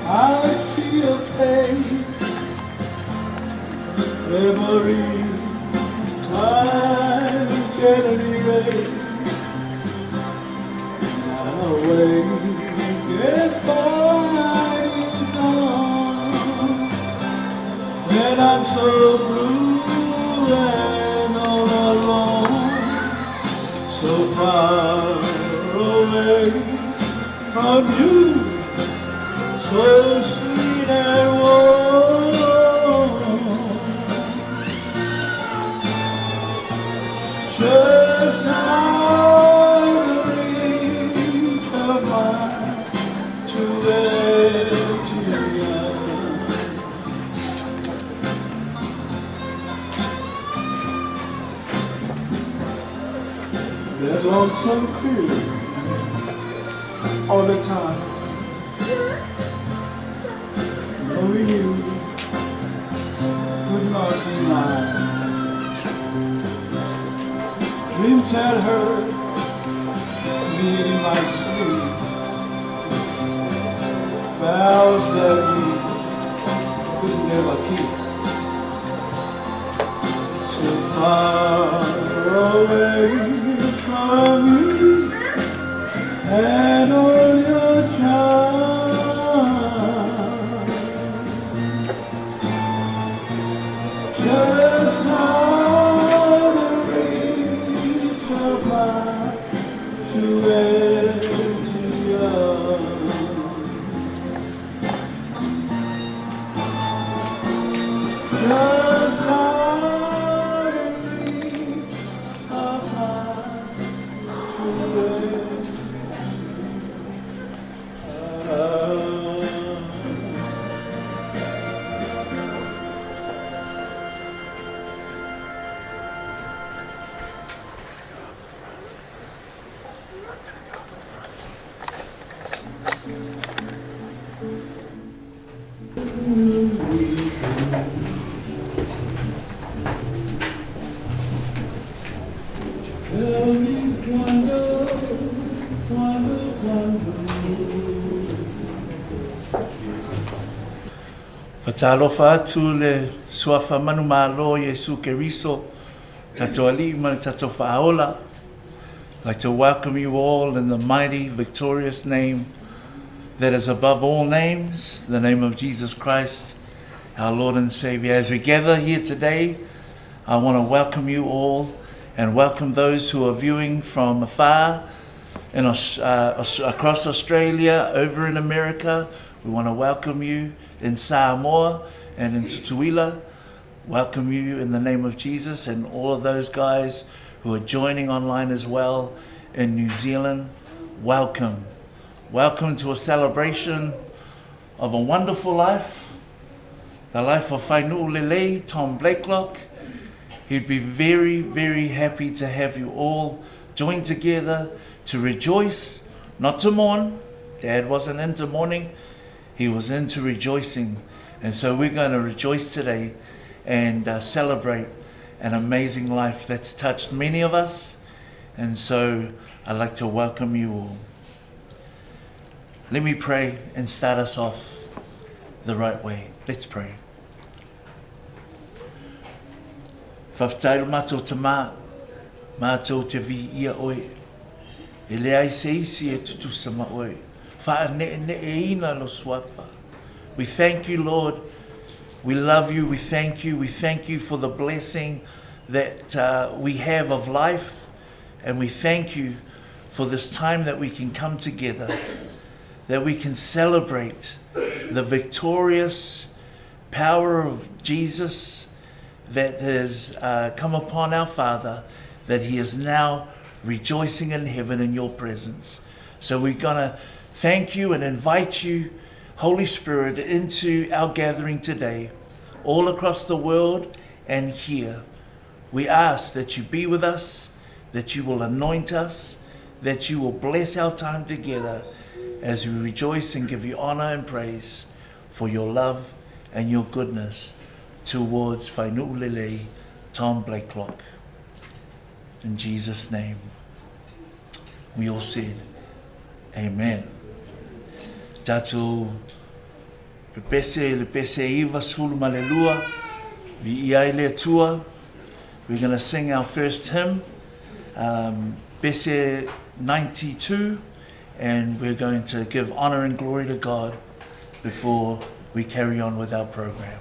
I see your face every time you get erased. Away, get fighting on. When I'm so blue and all alone, so far away from you, so sweet and warm. Just how the reach of mine to empty out. That lonesome feeling all the time. Knowing you could not deny. Dreams had heard me in my sleep. Vows that we could never keep. So far away from you and all your charms. Just how the reach of mine to empty arms. Just how the reach of mine to Fatalofa atu le suafa manu malo Yesu Keriso, tato ali'i ma tato fa'aola. I'd like to welcome you all in the mighty, victorious name that is above all names, the name of Jesus Christ, our Lord and Savior. As we gather here today, I want to welcome you all and welcome those who are viewing from afar in across Australia, over in America. We want to welcome you in Samoa and in Tuiātagā. Welcome you in the name of Jesus, and all of those guys who are joining online as well in New Zealand. Welcome. Welcome to a celebration of a wonderful life, the life of Fainu'ulelei, Tom Blakelock. He'd be very, very happy to have you all join together to rejoice, not to mourn. Dad wasn't into mourning, he was into rejoicing. And so we're going to rejoice today and celebrate an amazing life that's touched many of us. And so I'd like to welcome you all. Let me pray and start us off the right way. Let's pray. Whawhtairu mātou te mā, mātou te vi ia oe. E lea I se isi e tutu sama oe. Wha ne e ina lo swafa. We thank you, Lord. We love you. We thank you. We thank you for the blessing that we have of life. And we thank you for this time that we can come together, that we can celebrate the victorious power of Jesus that has come upon our Father, that he is now rejoicing in heaven in your presence. So we're going to thank you and invite you, Holy Spirit, into our gathering today, all across the world and here. We ask that you be with us, that you will anoint us, that you will bless our time together as we rejoice and give you honor and praise for your love and your goodness towards Fainu'ulelei, Tom Blakelock. In Jesus' name, we all said, Amen. Tātou le pese iwa sulu malelua, vi iai le tua. We're going to sing our first hymn, Pese 92, and we're going to give honor and glory to God before we carry on with our program.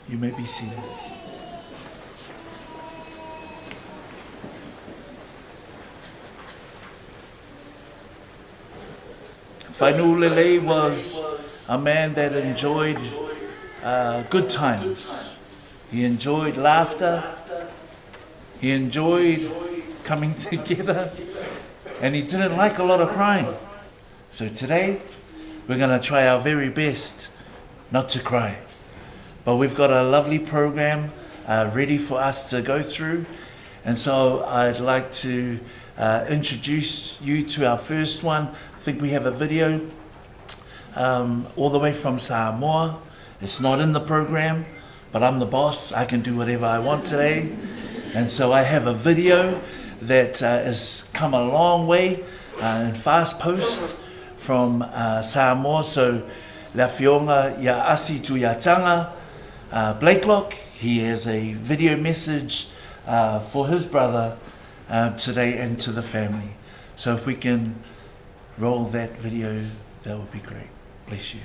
You may be seated. Fainu'ulelei was a man that enjoyed good times. He enjoyed laughter. He enjoyed coming together. And he didn't like a lot of crying. So today, we're going to try our very best not to cry. But we've got a lovely program ready for us to go through. And so I'd like to introduce you to our first one. I think we have a video all the way from Samoa. It's not in the program, but I'm the boss. I can do whatever I want today. And so I have a video that has come a long way in fast post from Samoa. So La Fionga Ya Asi Tuiātaga, Blakelock, he has a video message for his brother today and to the family. So if we can roll that video, that would be great. Bless you.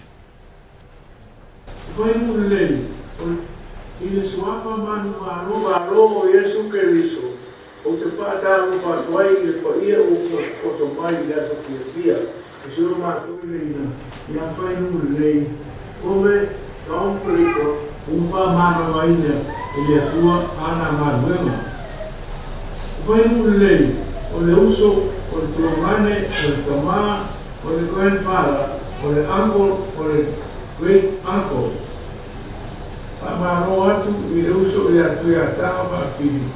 Fainu'ulelei, o le suafa manu maro o Yesu Keriso. O te pātāru pātuai le paia o to mai i ato kia. E suru mātui leina, i a Fainu'ulelei, ove taon periko, umpa mana maina, e le atua ana manuema. Fainu'ulelei, o le uso, o le tuamane, o le tamā, o le grandfather, o le uncle, o le great uncle. Maro atu i le uso i a Tuiātaga pa Fiji.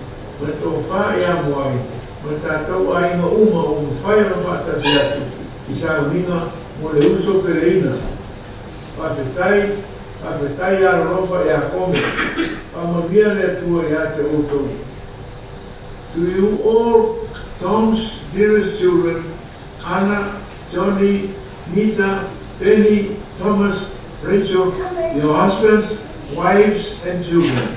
Ma tō wha e amuai, ma tātou a inga uma o mu whai na whatasi atu, i sa uninga mo le uso pereina. Pawhetai a ropa e a kome, pa mawia le atua e a te oto. To you all, Tom's dearest children, Anna, Johnny, Nita, Penny, Thomas, Rachel, your husbands, wives and children.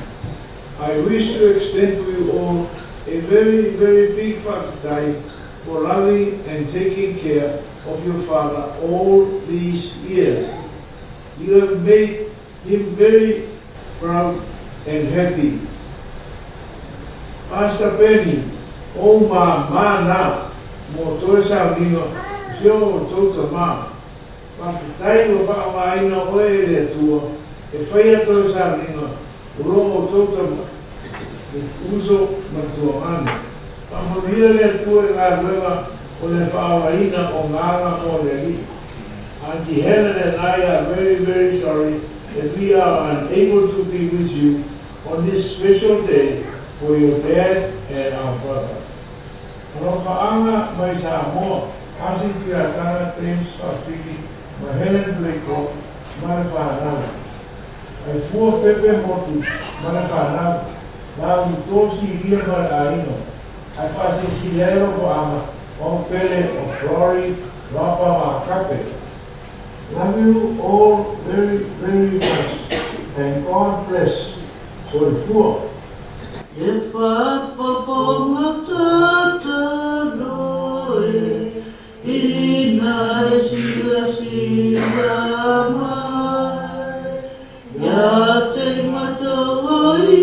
I wish to extend to you all a very, very big whakatai for loving and taking care of your father all these years. You have made him very proud and happy. Pastor Penny, o mana, mo toe sa winga, sio tota ma. Whakatai o whakamaina oe le tua, e whaia toe sa winga, urongo tota uso matuamani. Pamahia le tua ngā ruenga o le whaawaina o ngāna o le li. Auntie Helen and I are very, very sorry that we are unable to be with you on this special day for your dad and our brother. Rokaanga mai Samoa, Asi Tuiātaga, James Fiji, ma Helen Blakelock, mana whanau. Ai fua pepe motu, mana whanau. Lā'ulutō A.L. Ai whātisi ko ama, o pele o glory, rapa ma kape. Love you all very, very much, and God bless. So the four. E papa matata noe, ina sila mai, ya te matawai.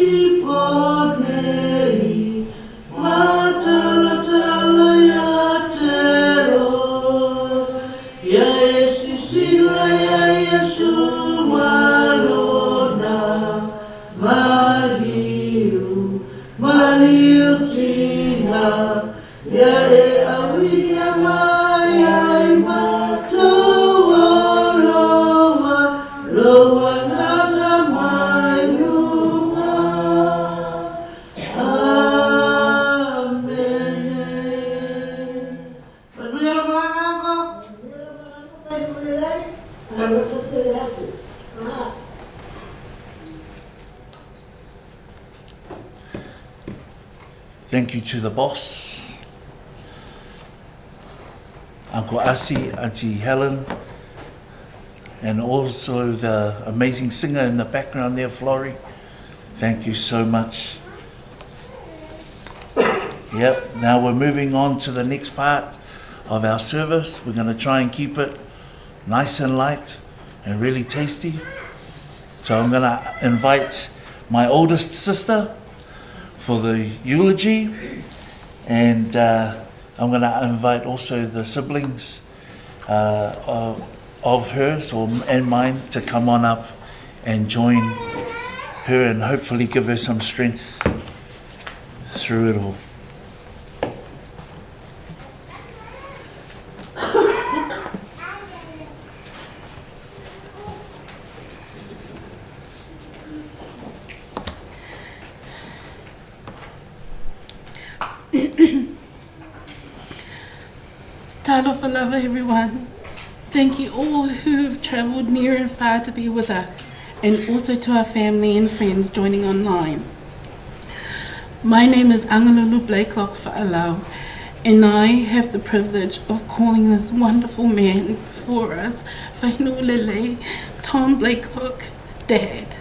Thank you to the boss, Uncle Asi, Auntie Helen, and also the amazing singer in the background there, Florrie. Thank you so much. Yep, now we're moving on to the next part of our service. We're going to try and keep it nice and light and really tasty. So I'm going to invite my oldest sister for the eulogy, and I'm going to invite also the siblings of hers and mine to come on up and join her and hopefully give her some strength through it all. Talofa lava, everyone. Thank you all who have travelled near and far to be with us, and also to our family and friends joining online. My name is Angalulu Blakelock Fa'alau, and I have the privilege of calling this wonderful man for us, Fainu'ulelei, Tom Blakelock, Dad.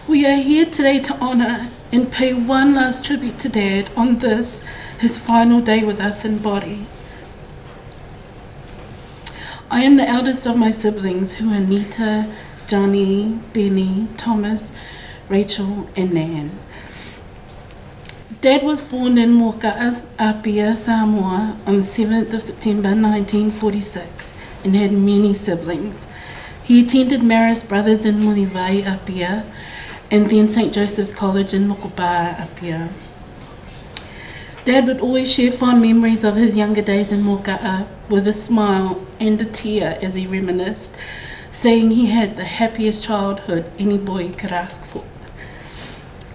We are here today to honour and pay one last tribute to Dad on this, his final day with us in body. I am the eldest of my siblings, who are Nita, Johnny, Benny, Thomas, Rachel and Nan. Dad was born in Moata'a, Apia, Samoa on the 7th of September 1946 and had many siblings. He attended Marist Brothers in Munivai, Apia, and then St. Joseph's College in Mokopa'a, Apia. Dad would always share fond memories of his younger days in Moata'a with a smile and a tear as he reminisced, saying he had the happiest childhood any boy could ask for.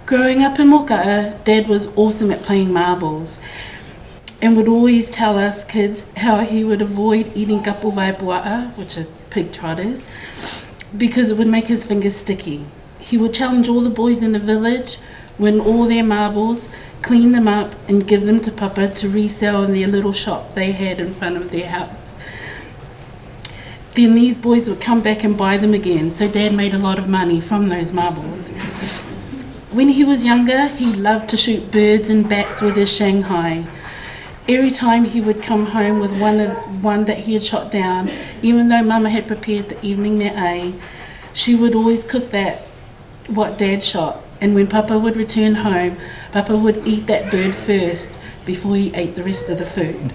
Growing up in Moata'a, Dad was awesome at playing marbles and would always tell us kids how he would avoid eating kapu vai pua'a, which is pig trotters, because it would make his fingers sticky. He would challenge all the boys in the village, win all their marbles, clean them up and give them to Papa to resell in their little shop they had in front of their house. Then these boys would come back and buy them again, so Dad made a lot of money from those marbles. When he was younger, he loved to shoot birds and bats with his Shanghai. Every time he would come home with one that he had shot down, even though Mama had prepared the evening me'ai, she would always cook what Dad shot. And when Papa would return home, Papa would eat that bird first before he ate the rest of the food.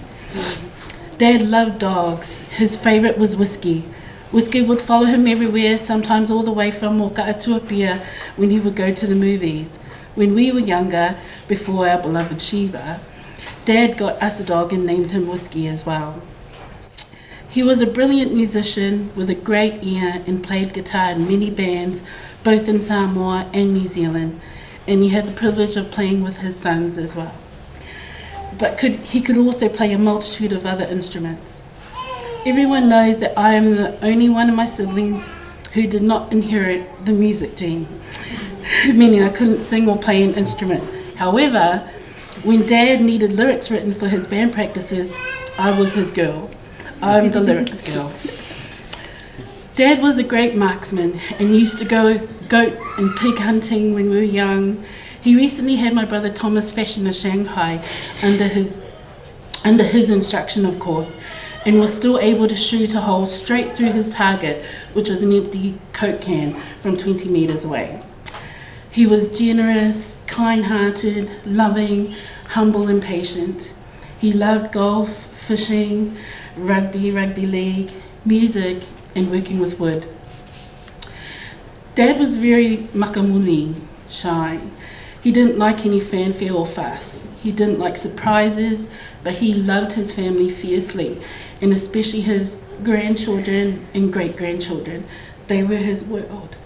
Dad loved dogs. His favourite was Whiskey. Whiskey would follow him everywhere, sometimes all the way from Moata'a to Apia when he would go to the movies. When we were younger, before our beloved Shiva, Dad got us a dog and named him Whiskey as well. He was a brilliant musician with a great ear and played guitar in many bands, both in Samoa and New Zealand, and he had the privilege of playing with his sons as well. But he could also play a multitude of other instruments. Everyone knows that I am the only one of my siblings who did not inherit the music gene, meaning I couldn't sing or play an instrument. However, when Dad needed lyrics written for his band practices, I was his girl. I'm the lyrics girl. Dad was a great marksman and used to go goat and pig hunting when we were young. He recently had my brother Thomas fashion a Shanghai under his instruction, of course, and was still able to shoot a hole straight through his target, which was an empty Coke can from 20 metres away. He was generous, kind-hearted, loving, humble and patient. He loved golf, fishing, rugby league, music, and working with wood. Dad was very makamuni, shy. He didn't like any fanfare or fuss. He didn't like surprises, but he loved his family fiercely, and especially his grandchildren and great-grandchildren. They were his world.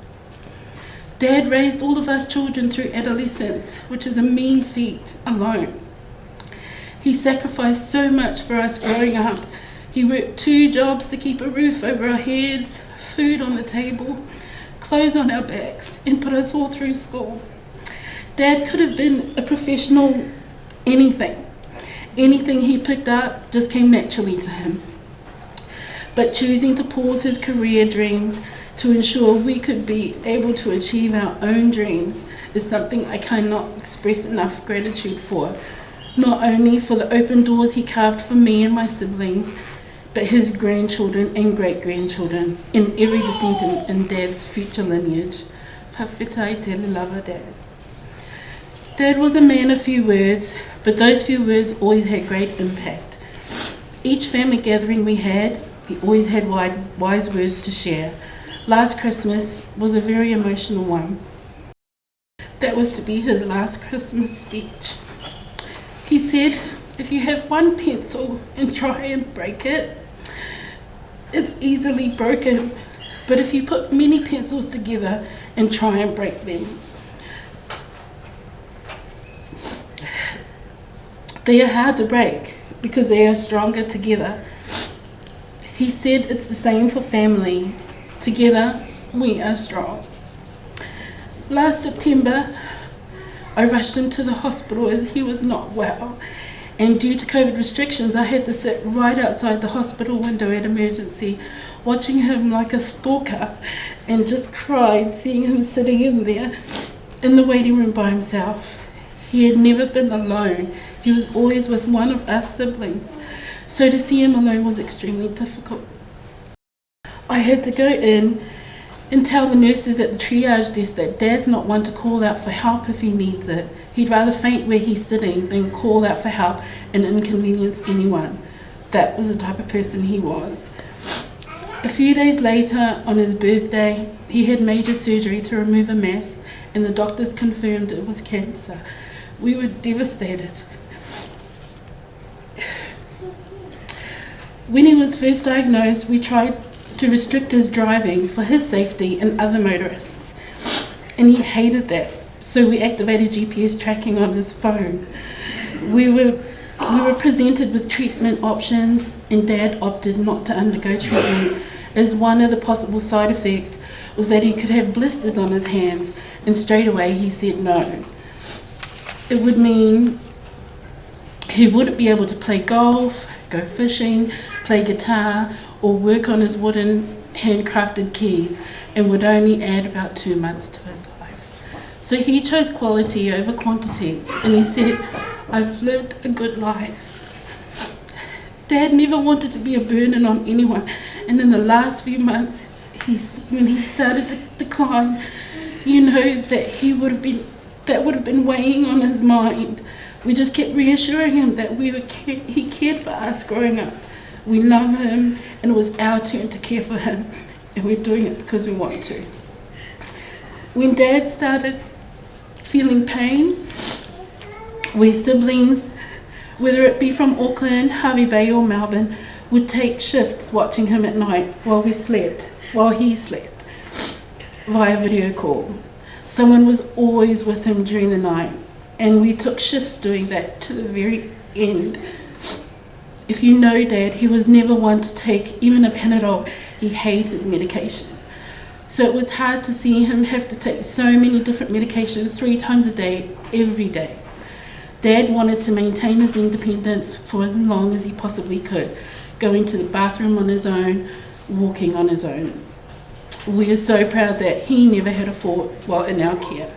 Dad raised all of us children through adolescence, which is a mean feat alone. He sacrificed so much for us growing up. He worked 2 jobs to keep a roof over our heads, food on the table, clothes on our backs, and put us all through school. Dad could have been a professional, anything. Anything he picked up just came naturally to him. But choosing to pause his career dreams to ensure we could be able to achieve our own dreams is something I cannot express enough gratitude for. Not only for the open doors he carved for me and my siblings, but his grandchildren and great-grandchildren and every descendant in Dad's future lineage. Whawhitai te lava Dad. Dad was a man of few words, but those few words always had great impact. Each family gathering we had, he always had wise words to share. Last Christmas was a very emotional one. That was to be his last Christmas speech. He said, if you have one pencil and try and break it, it's easily broken. But if you put many pencils together and try and break them, they are hard to break because they are stronger together. He said it's the same for family. Together, we are strong. Last September, I rushed him to the hospital as he was not well, and due to COVID restrictions, I had to sit right outside the hospital window at emergency, watching him like a stalker, and just cried seeing him sitting in there in the waiting room by himself. He had never been alone. He was always with one of us siblings, so to see him alone was extremely difficult. I had to go in and tell the nurses at the triage desk that Dad's not one to call out for help if he needs it. He'd rather faint where he's sitting than call out for help and inconvenience anyone. That was the type of person he was. A few days later, on his birthday, he had major surgery to remove a mass, and the doctors confirmed it was cancer. We were devastated. When he was first diagnosed, we tried to restrict his driving for his safety and other motorists, and he hated that, so we activated GPS tracking on his phone. We were presented with treatment options, and Dad opted not to undergo treatment, as one of the possible side effects was that he could have blisters on his hands, and straight away he said no. It would mean he wouldn't be able to play golf, go fishing, play guitar, or work on his wooden handcrafted keys, and would only add about 2 months to his life. So he chose quality over quantity, and he said, "I've lived a good life." Dad never wanted to be a burden on anyone, and in the last few months, when he started to decline, you know that that would have been weighing on his mind. We just kept reassuring him that he cared for us growing up. We love him, and it was our turn to care for him, and we're doing it because we want to. When Dad started feeling pain, we siblings, whether it be from Auckland, Hervey Bay or Melbourne, would take shifts watching him at night while he slept, via video call. Someone was always with him during the night, and we took shifts doing that to the very end. If you know Dad, he was never one to take even a Panadol. He hated medication. So it was hard to see him have to take so many different medications 3 times a day, every day. Dad wanted to maintain his independence for as long as he possibly could, going to the bathroom on his own, walking on his own. We are so proud that he never had a fault while in our care.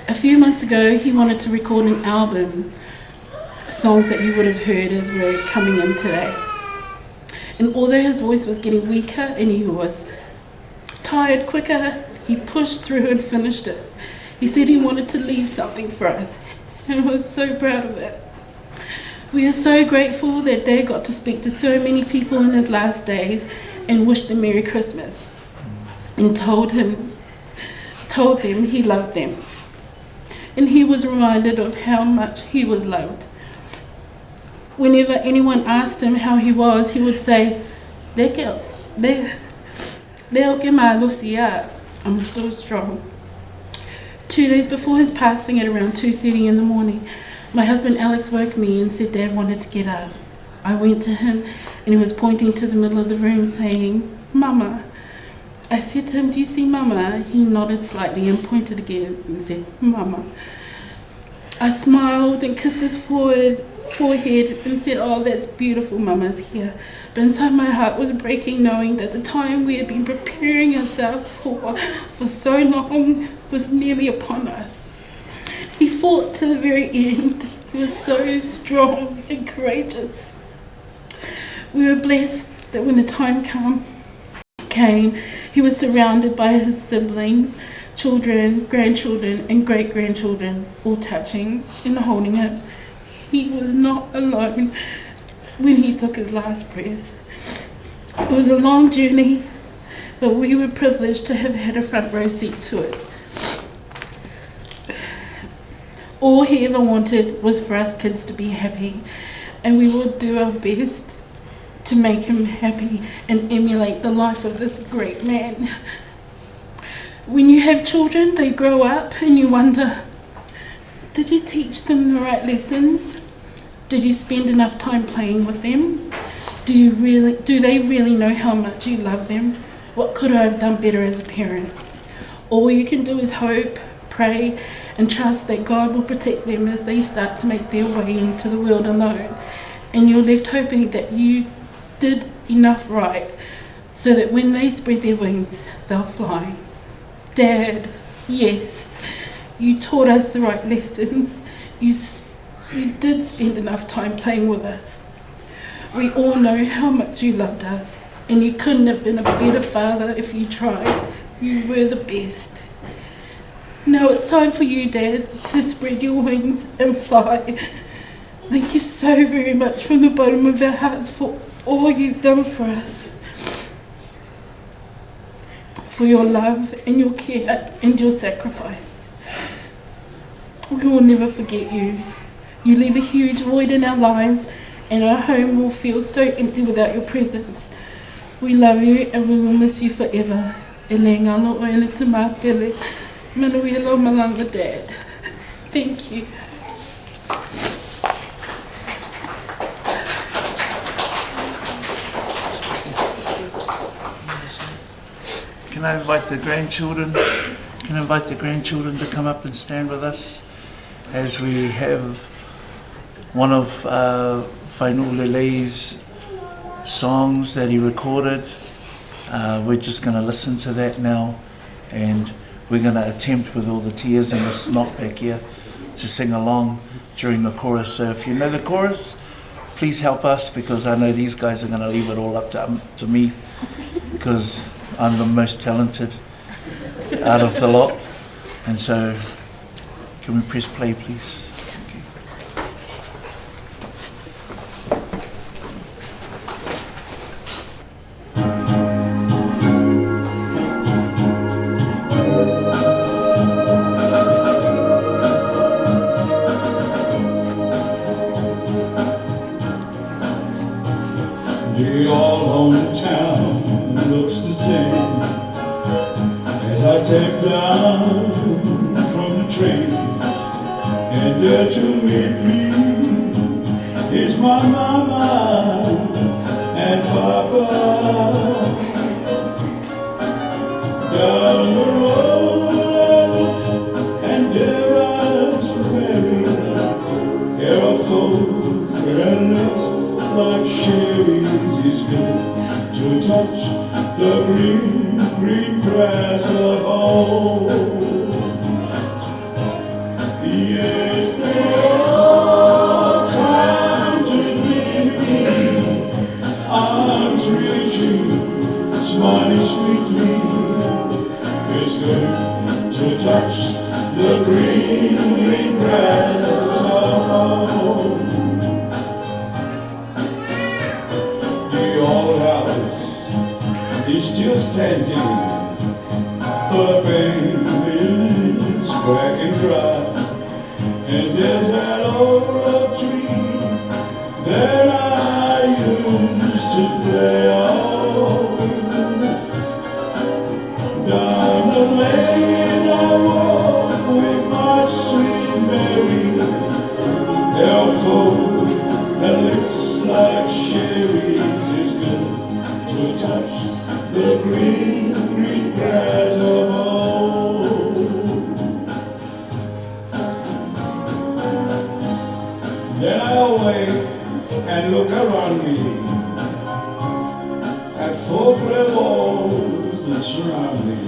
A few months ago, he wanted to record an album, songs that you would have heard as we're coming in today. And although his voice was getting weaker and he was tired quicker, he pushed through and finished it. He said he wanted to leave something for us, and I was so proud of that. We are so grateful that Dad got to speak to so many people in his last days and wish them Merry Christmas, and told them he loved them. And he was reminded of how much he was loved. Whenever anyone asked him how he was, he would say, I'm still strong. 2 days before his passing at around 2:30 in the morning, my husband Alex woke me and said Dad wanted to get up. I went to him and he was pointing to the middle of the room saying, "Mama." I said to him, "Do you see Mama?" He nodded slightly and pointed again and said, "Mama." I smiled and kissed his forehead and said, "Oh, that's beautiful, Mama's here." But inside my heart was breaking, knowing that the time we had been preparing ourselves for so long was nearly upon us. He fought to the very end. He was so strong and courageous. We were blessed that when the time came, he was surrounded by his siblings, children, grandchildren, and great-grandchildren, all touching and holding him. He was not alone when he took his last breath. It was a long journey, but we were privileged to have had a front row seat to it. All he ever wanted was for us kids to be happy, and we will do our best to make him happy and emulate the life of this great man. When you have children, they grow up and you wonder, did you teach them the right lessons? Did you spend enough time playing with them? Do they really know how much you love them? What could I have done better as a parent? All you can do is hope, pray, and trust that God will protect them as they start to make their way into the world alone. And you're left hoping that you did enough right so that when they spread their wings, they'll fly. Dad, yes, you taught us the right lessons. You did spend enough time playing with us. We all know how much you loved us, and you couldn't have been a better father if you tried. You were the best. Now it's time for you, Dad, to spread your wings and fly. Thank you so very much from the bottom of our hearts for all you've done for us, for your love and your care and your sacrifice. We will never forget you. You leave a huge void in our lives, and our home will feel so empty without your presence. We love you and we will miss you forever. E le ngalo o ele te māpele, manuela malanga, Dad. Thank you. Can I invite the grandchildren? Can I invite the grandchildren to come up and stand with us as we have one of Fainu'ulelei's songs that he recorded. We're just going to listen to that now, and we're going to attempt with all the tears and the snot back here to sing along during the chorus. So if you know the chorus, please help us, because I know these guys are going to leave it all up to me, because I'm the most talented out of the lot. And so can we press play, please? The all hometown looks the same as I step down from the train, and there to meet me is my mama and papa. Down the road, and there I swear, hair of gold and lips like cherries is good to touch the green, green grass of home. Yes, they all come to see me, arms reaching, smiling sweetly. It's good to touch the green, green grass of home. The old house is still standing, the baby's crack and dry, and there's that old tree that I used to play on. Down the lane I walk with my sweet Mary, hair of gold and lips like cherries. Is good to touch the green, green grass of home. Then I awake and look around me at four gray walls that surround me,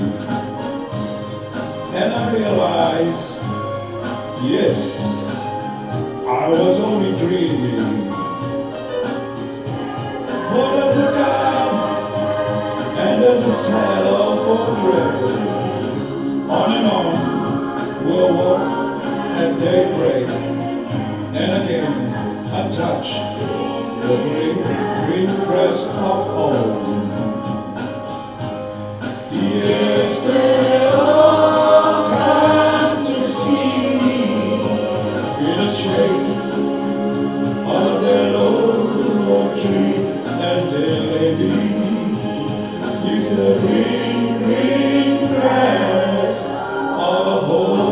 and I realize, yes, I was only dreaming. For there's a God and there's a sad old portrait. On and on we'll walk at daybreak, and again I touch the green, green grass of home. Yes, they all come to see me in the shade of that old tree, and there be in the green, green grass of home.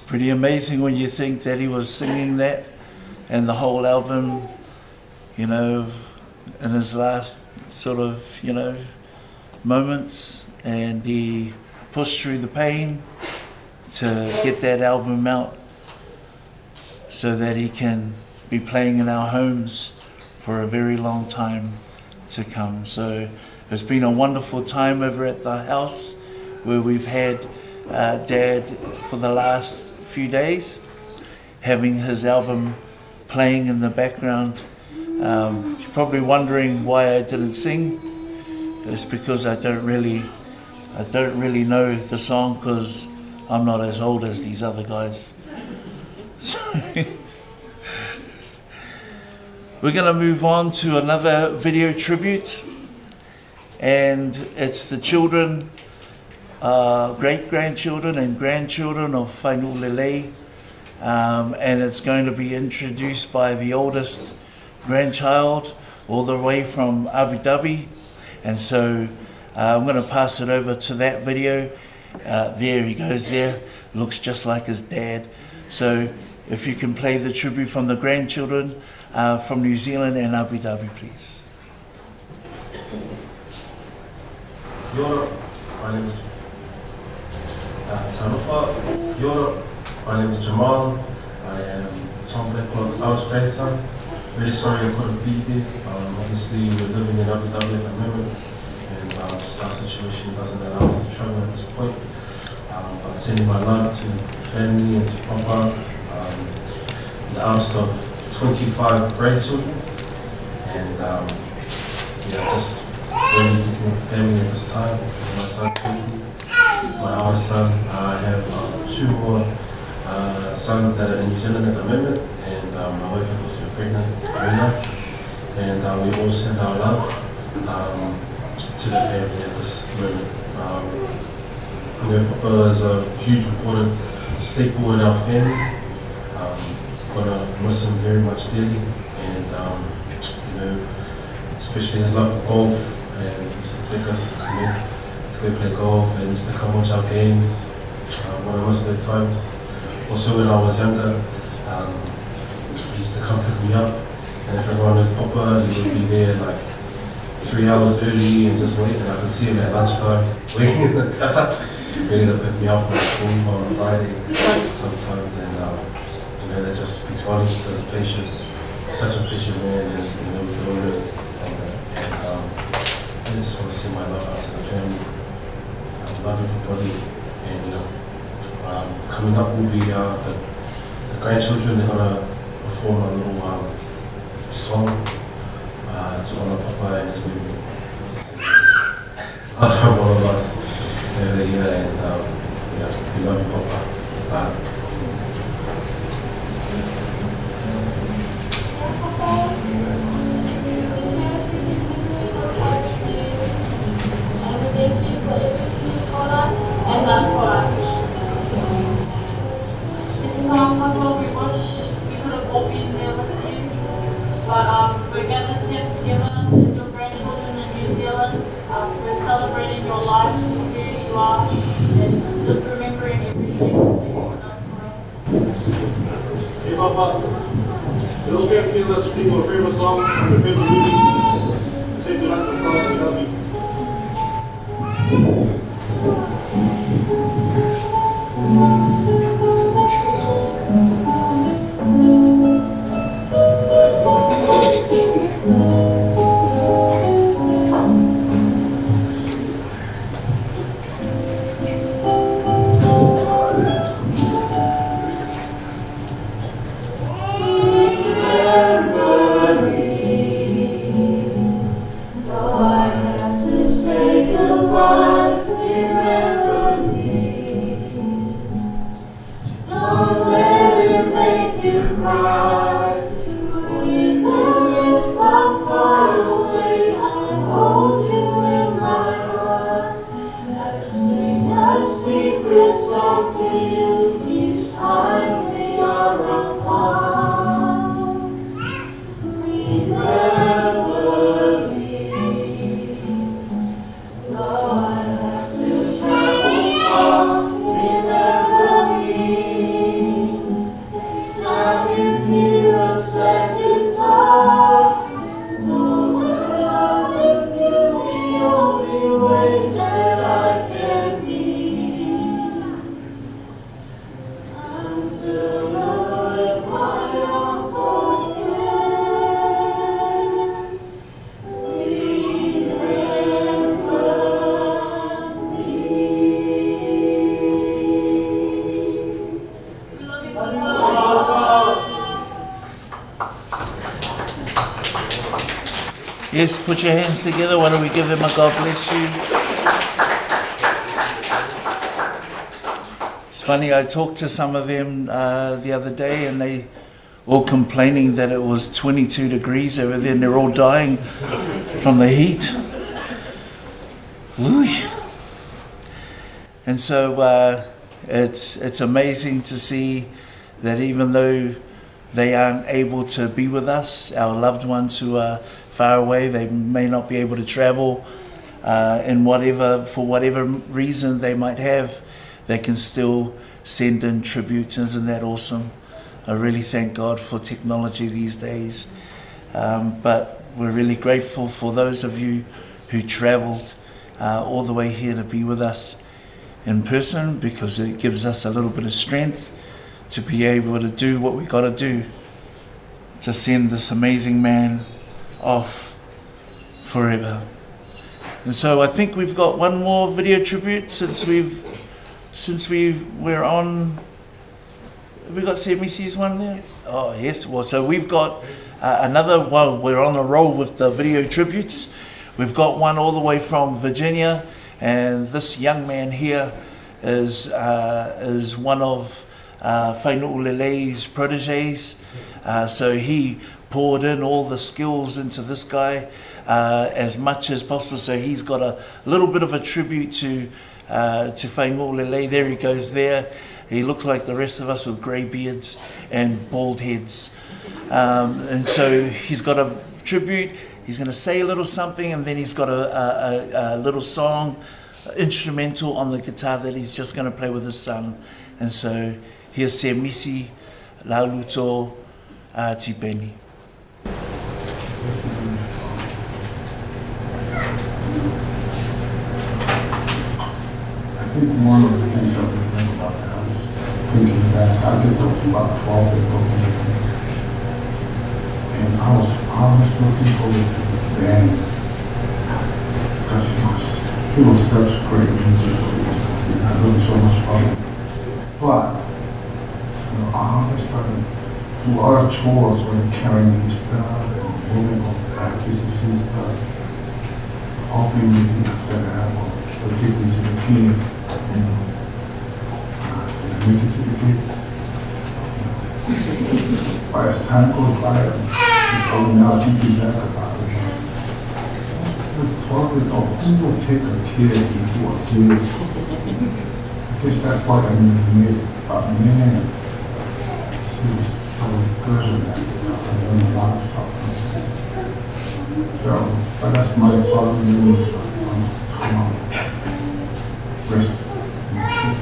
Pretty amazing when you think that he was singing that and the whole album, you know, in his last sort of, you know, moments, and he push through the pain to get that album out so that he can be playing in our homes for a very long time to come. So it's been a wonderful time over at the house where we've had Dad for the last few days, having his album playing in the background. You're probably wondering why I didn't sing. It's because I don't really know the song, because I'm not as old as these other guys. So we're going to move on to another video tribute, and it's the children, great-grandchildren and grandchildren of Fainu'ulelei, and it's going to be introduced by the oldest grandchild all the way from Abu Dhabi, and so I'm going to pass it over to that video. There he goes there, looks just like his dad. So if you can play the tribute from the grandchildren from New Zealand and Abu Dhabi, please. Europe, my name is Talofa. Europe, my name is Jamal. I am Tom Blakelock's eldest grandson. Really sorry I couldn't be here. Obviously we're living in Abu Dhabi at the moment, and just our situation doesn't allow us to travel at this point. But sending my love to family and to Papa, the eldest of 25 grandchildren, and just really thinking of family at this time. My son, Kadavu, my eldest son. I have 2 more sons that are in New Zealand at the moment, and my wife is also pregnant, and we all send our love to the family at this moment. Papa is a huge important staple in our family. Gonna miss him very much dearly, and especially his love for golf, and he used to take us to go play golf, and used to come watch our games. One of most of the times. Also when I was younger, he used to come pick me up, and if everyone knows Papa, he would be there like 3 hours early and just wait, and I could see him at lunchtime waiting in the car, ready to pick me up from school on a Friday sometimes, and that just speaks volumes to his patience. Such a patient man, and we don't live on that. And I just want to send my love out to the family. I love everybody, and coming up will be the grandchildren. They're gonna perform a little song to honor Papa and his memory. After all of us every year, and we love you, Papa. And love for us. This is our Papa. We wish we could have all been there with you, but we're gathered here together as your grandchildren in New Zealand. We're celebrating your life, who you are, and just remembering everything that you've done for us. Hey Papa, it's okay if you let us sing your favorite song, your favorite music. Say you like the song, we love you. That I can be. Yes, put your hands together. Why don't we give them a God bless you. It's funny, I talked to some of them the other day and they all complaining that it was 22 degrees over there and they're all dying from the heat. Ooh. And so it's amazing to see that even though they aren't able to be with us, our loved ones who are far away, they may not be able to travel for whatever reason they might have, they can still send in tributes. Isn't that awesome? I really thank God for technology these days. But we're really grateful for those of you who travelled all the way here to be with us in person, because it gives us a little bit of strength to be able to do what we got to do to send this amazing man off forever. And so I think we've got one more video tribute since we're on. Have we got Semisi's one there? Yes. Oh yes. Well, so we've got another one. We're on a roll with the video tributes. We've got one all the way from Virginia, and this young man here is one of Fainu'ulelei's proteges. So he poured in all the skills into this guy as much as possible. So he's got a little bit of a tribute to Fainu'ulelei. There he goes there. He looks like the rest of us with grey beards and bald heads. And so he's got a tribute. He's going to say a little something, and then he's got a little song, instrumental on the guitar that he's just going to play with his son. And so here's Semisi, Lā'ulutō A.L. I think one of the things that we think about that, I was thinking that I did about 12 things. And I was looking forward to this band because it was such great music. And I learned so much from it. But, I always started to do other chores when carrying his stuff and moving on practices and stuff. Hoping maybe after that, or take me to the kid, and make it to the kids. But as time goes by, I'm now thinking back about it. The 12 years old, who will take a kid into a kid? I guess that's what I made about man. He was so good at that. I learned a lot of stuff from him. So, but that's my father news. Rest in peace.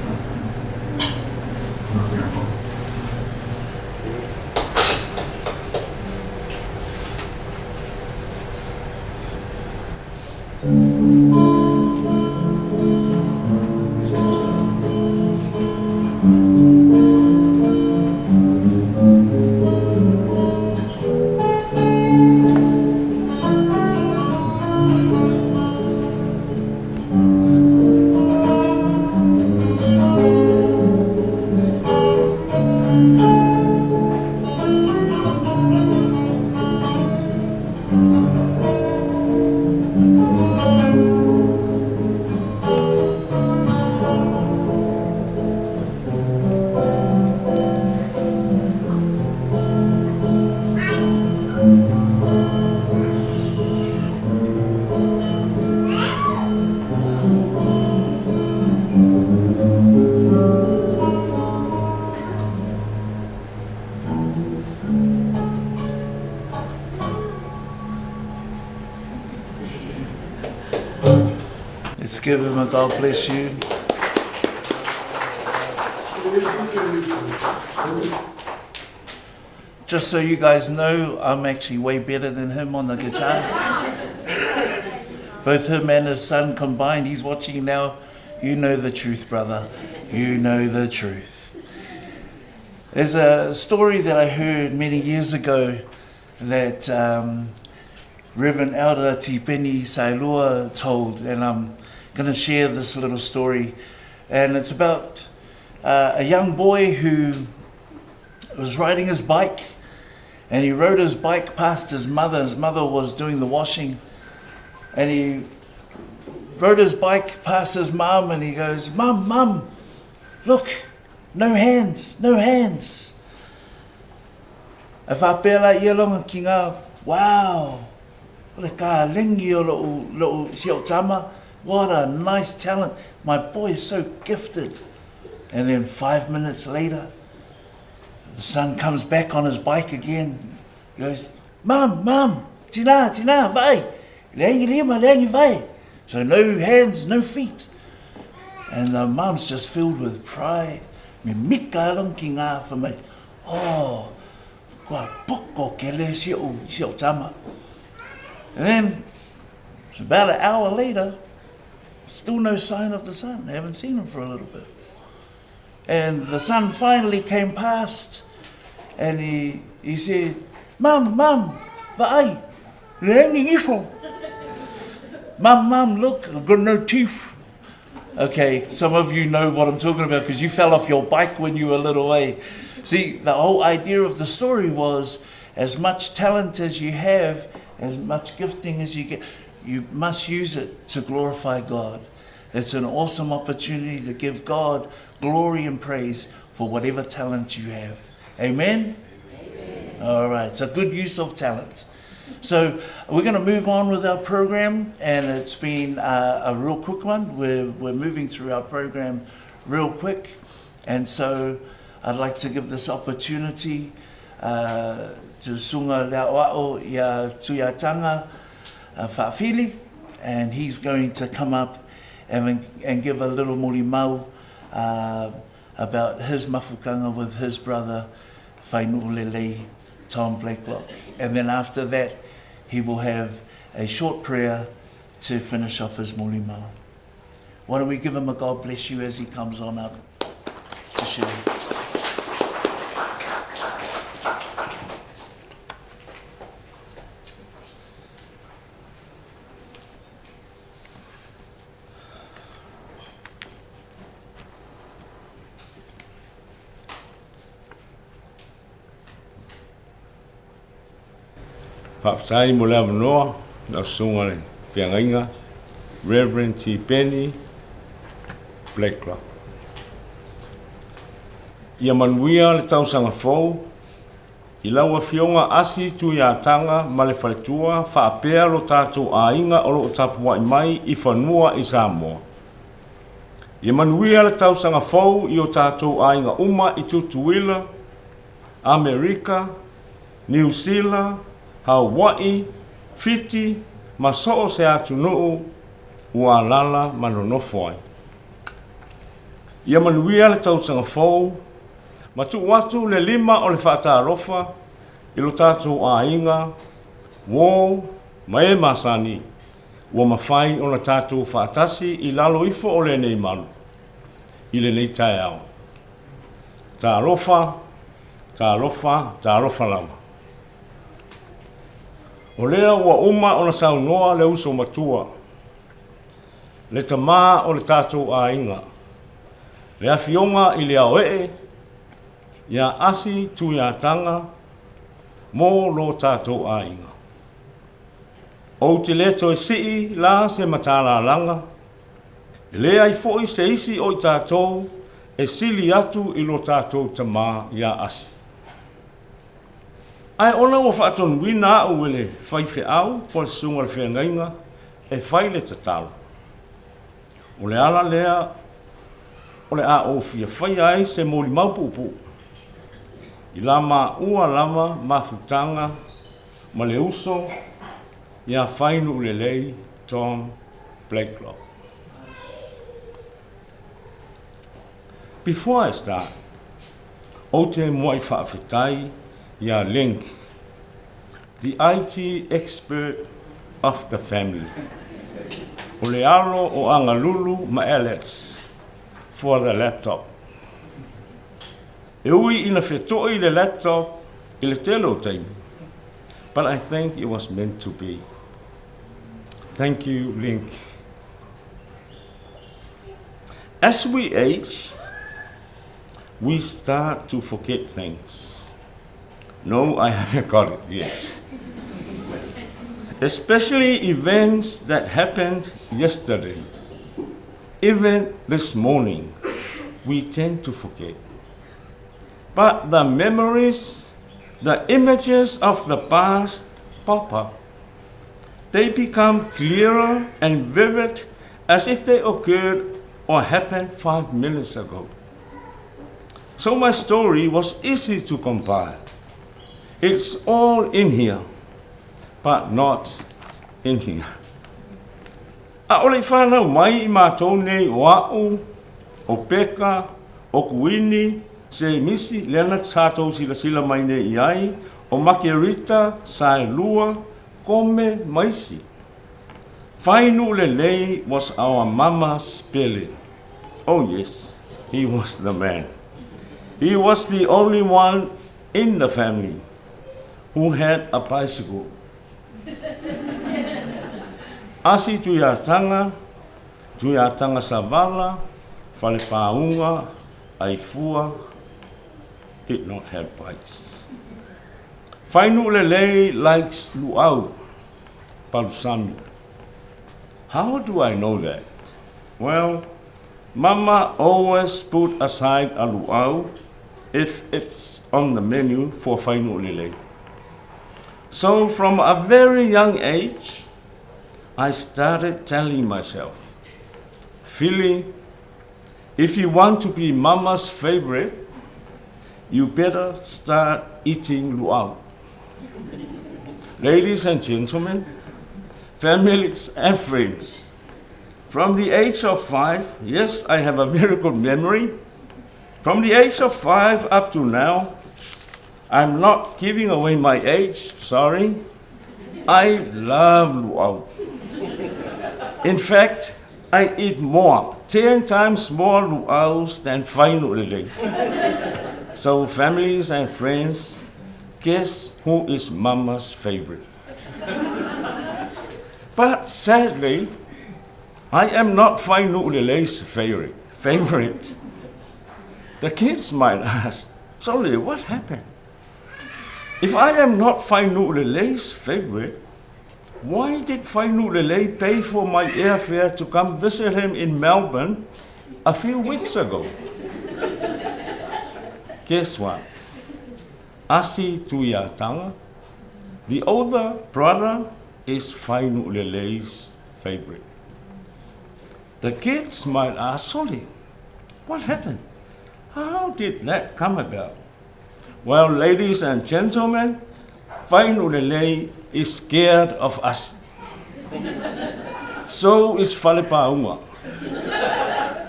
Let's give him a God bless you. Just so you guys know, I'm actually way better than him on the guitar. Both him and his son combined. He's watching now. You know the truth, brother. You know the truth. There's a story that I heard many years ago that Reverend Elder Tipeni Sailua told, and I'm going to share this little story. And it's about a young boy who was riding his bike, And he rode his bike past his mother. His mother was doing the washing. And he rode his bike past his mum and he goes, Mum, look, no hands, no hands. E whapela ia longa ki ngā, wow, ole ka lingi o lo Tuiātagā. What a nice talent. My boy is so gifted. And then 5 minutes later, the son comes back on his bike again. He goes, Mum, tina, vai. Leangi lima, leangi vai. So no hands, no feet. And the mum's just filled with pride. Me mika along ki ngā for me. Oh, kua poko ke le Tuiātagā. And then, about an hour later, still no sign of the son. I haven't seen him for a little bit. And the son finally came past and he said, Mum, vai, leangi nifo. Mum, look, I've got no teeth. Okay, some of you know what I'm talking about because you fell off your bike when you were little, eh? See, the whole idea of the story was as much talent as you have, as much gifting as you get, you must use it to glorify God. It's an awesome opportunity to give God glory and praise for whatever talent you have. Amen? Amen. All right, it's a good use of talent. So we're going to move on with our program, and it's been a real quick one. We're moving through our program real quick, and so I'd like to give this opportunity to sunga Lā'ulutō A.L Tuiātaga whawhili, and he's going to come up and give a little mori mau about his mafukanga with his brother Fainu'ulelei, Tom Blakelock. And then after that, he will have a short prayer to finish off his mori mau. Why don't we give him a God bless you as he comes on up to share. Whaftai mo lea manoa, na sunga le whiangainga, Reverend T. Penny, Blakelock. Ia manuia le tausanga fou, I laua fionga asi Tuiātaga ma le whaletua whaapea lo tātou ainga o lo tapua I mai I whanua I Samoa. Ia manuia le tausanga fou I o tātou ainga uma I Tutuila, Amerika, New Zealand, Hawaii, Fiji, ma so'o se atu nuu, ua lala manonofo ai. Ia manuia le tausanga fou, ma tu watu le 5 o le whaatarofa, I lo tātou ainga, wō, ma e masani, ua mawhai o na tātou whaatasi I lalo ifo o le nei malu, I le nei tae au. Tā rofa lama. O lea ua uma o na saunoa le uso matua. Le tamā o le tātou ainga. Le awhionga I le aoe, ia asi Tuiātaga, mō lo tātou ainga. O te leto e sii la se matala langa, lea I foi se isi o I tātou, e sili atu I lo tātou tamā ia asi. Ai ona ua whaaton wina au ele whai whiau po le sunga le whiangainga e whai le tatalo. O le ala lea, o le a o fia whai ai se mōli maupupu. I lama ua lama mafutanga ma le uso ia Fainu'ulelei Tom Blakelock. Before I start, o te moai whaafetai ia Linc, the IT expert of the family. O le alo o angalulu ma Alex for the laptop. E ui ina whetoi le laptop I le telo time, but I think it was meant to be. Thank you, Linc. As we age, we start to forget things. No, I haven't got it yet. Especially events that happened yesterday. Even this morning, we tend to forget. But the memories, the images of the past pop up. They become clearer and vivid as if they occurred or happened 5 minutes ago. So my story was easy to compile. It's all in here, but not in here. Aole whanau mai I mātou nei o au, o peka, o kuini, se misi lena tātou sila mai nei iai, o makerita, sae lua, kome maisi. Fainu'ulelei was our mama's spelling. Oh yes, he was the man. He was the only one in the family who had a bicycle. Asi Tuiātaga, Tuiātaga Savala, Falepaunga, Aifua, did not have bikes. Fainu'ulelei likes luau, palusami. How do I know that? Well, Mama always put aside a luau if it's on the menu for Fainu'ulelei. So from a very young age, I started telling myself, Philly, if you want to be Mama's favorite, you better start eating luau. Ladies and gentlemen, families and friends, from the age of 5, yes, I have a very good memory. From the age of 5 up to now, I'm not giving away my age, sorry. I love luau. In fact, I eat 10 times more luaus than Fainu'ulelei. So families and friends, guess who is Mama's favorite? But sadly, I am not Fainu'ulelei's favorite. The kids might ask, Soli, what happened? If I am not Fainu'ulelei's favorite, why did Fainu'ulelei pay for my airfare to come visit him in Melbourne a few weeks ago? Guess what? Asi Tuiātaga, the older brother, is Fainu'ulelei's favorite. The kids might ask, Soli, what happened? How did that come about? Well, ladies and gentlemen, Fainu'ulelei is scared of us. So is Falepaunga,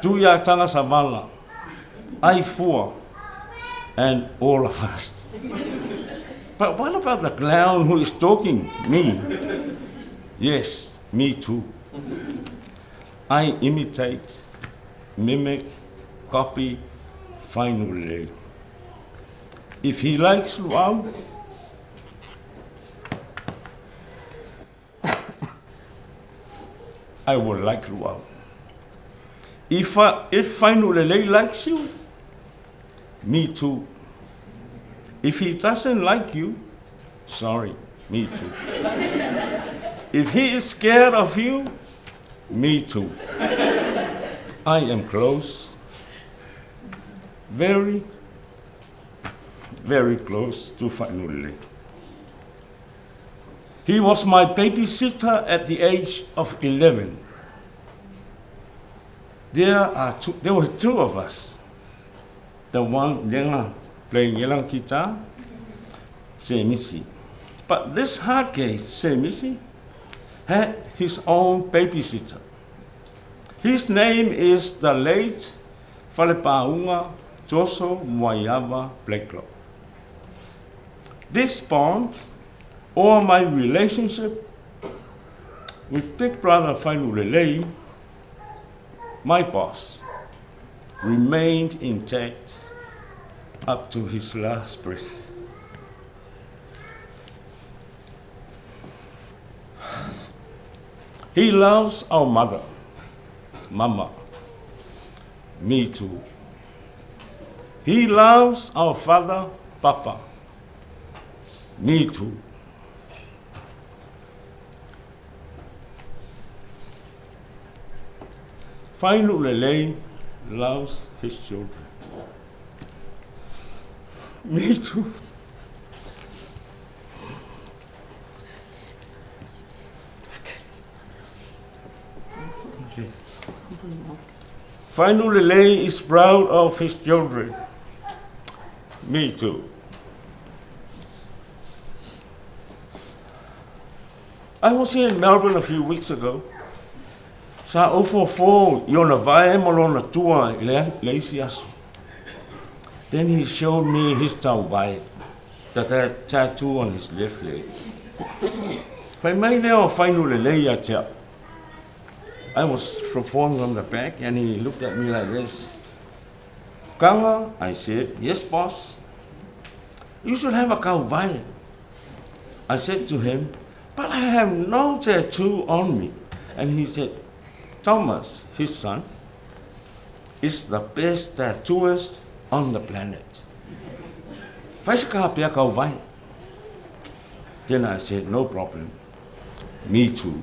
Tuiātaga Savala, Aifua, and all of us. But what about the clown who is talking? Me. Yes, me too. I imitate, mimic, copy Fainu'ulelei. If he likes luau, I would like luau. If Fainu'ulelei likes you, me too. If he doesn't like you, sorry, me too. If he is scared of you, me too. I am close, very, very close to Fainu'ulelei. He was my babysitter at the age of 11. There were 2 of us. The one playing yellow guitar, se misi. But this hard case, se misi, had his own babysitter. His name is the late Falepaunga Tuimuaiava Blakelock. This bond, or my relationship with Big Brother Fainu'ulelei, my boss, remained intact up to his last breath. He loves our mother, Mama. Me too. He loves our father, Papa. Me too. Fainu'ulelei loves his children. Me too. Okay. Fainu'ulelei is proud of his children. Me too. I was here in Melbourne a few weeks ago. Sa ofo yona vae molona tua Lisi asu. Then he showed me his tau vae, that tattoo on his left leg. Fai mai leo Fainu'ulelei a tea. I was performing on the back and he looked at me like this. Kanga, I said, yes boss. You should have a kau vae. I said to him, but I have no tattoo on me. And he said, Thomas, his son, is the best tattooist on the planet. Then I said, no problem. Me too.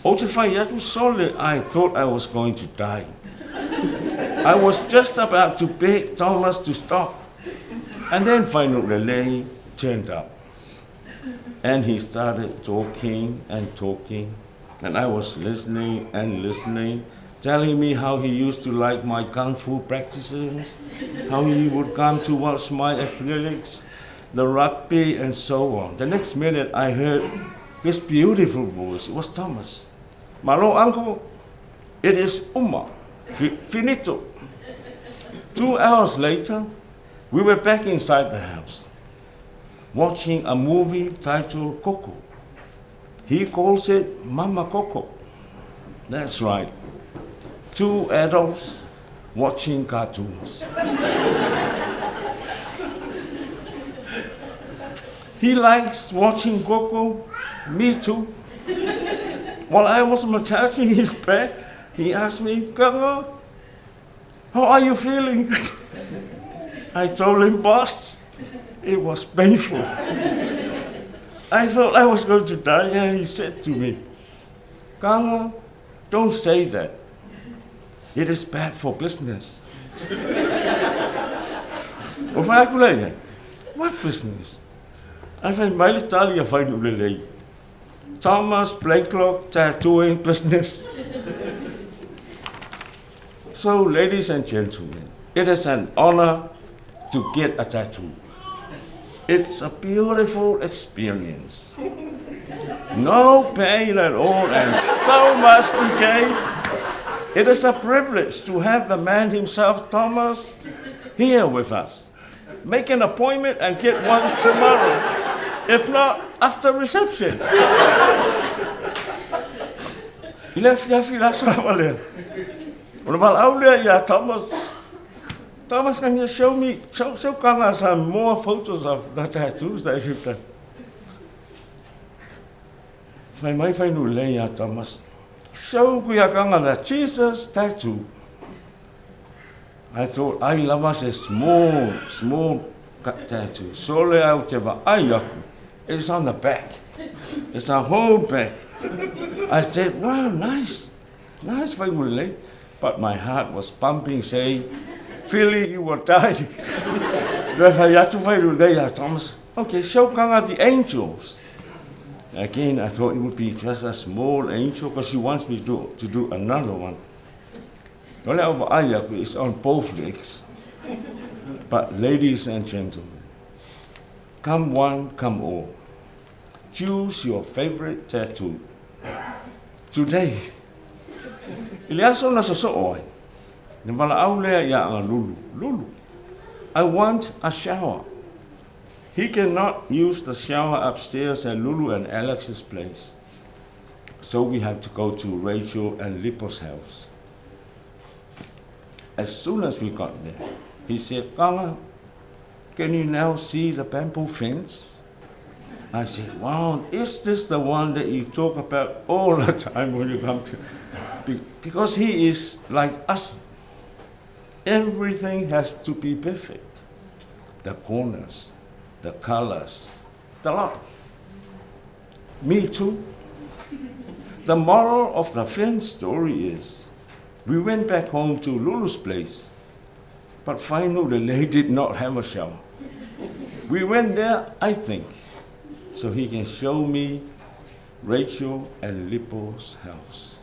I thought I was going to die. I was just about to beg Thomas to stop. And then Fainu'ulelei turned up. And he started talking and talking. And I was listening and listening, telling me how he used to like my kung fu practices, how he would come to watch my athletics, the rugby, and so on. The next minute, I heard his beautiful voice. It was Thomas. Malo uncle, it is Uma. Finito. 2 hours later, we were back inside the house, watching a movie titled Coco. He calls it Mama Coco. That's right. 2 adults watching cartoons. He likes watching Coco. Me too. While I was massaging his back, he asked me, Kanga, how are you feeling? I told him, boss, it was painful. I thought I was going to die, and he said to me, Kanga, don't say that. It is bad for business. What business? I find my Italia Fainu'ulelei. Thomas Blakelock tattooing business. So, ladies and gentlemen, it is an honor to get a tattoo. It's a beautiful experience. No pain at all and so much to gain. It is a privilege to have the man himself, Thomas, here with us. Make an appointment and get one tomorrow. If not, after reception. Thomas, can you show Kanga some more photos of the tattoos that you've done? Fainu'ulelei, Thomas. Show Kanga the Jesus tattoo. I thought I love us a small tattoo. Sole auteva ayaku. It's on the back. It's a whole back. I said, wow, nice Fainu'ulelei. But my heart was pumping, saying, feeling you were dying. Thomas. Okay, show Kanga the angels. Again, I thought it would be just a small angel because he wants me to do another one. It's on both legs. But ladies and gentlemen, come one, come all. Choose your favorite tattoo. Today, Lulu, I want a shower. He cannot use the shower upstairs at Lulu and Alex's place. So we have to go to Rachel and Lipo's house. As soon as we got there, he said, Kanga, can you now see the bamboo fence? I said, wow, is this the one that you talk about all the time when you come to? Because he is like us. Everything has to be perfect. The corners, the colors, Talapa. Me too. The moral of the friend's story is, we went back home to Lulu's place, but Fainu'ulelei did not have a shower. We went there, I think, so he can show me Rachel and Lipo's house.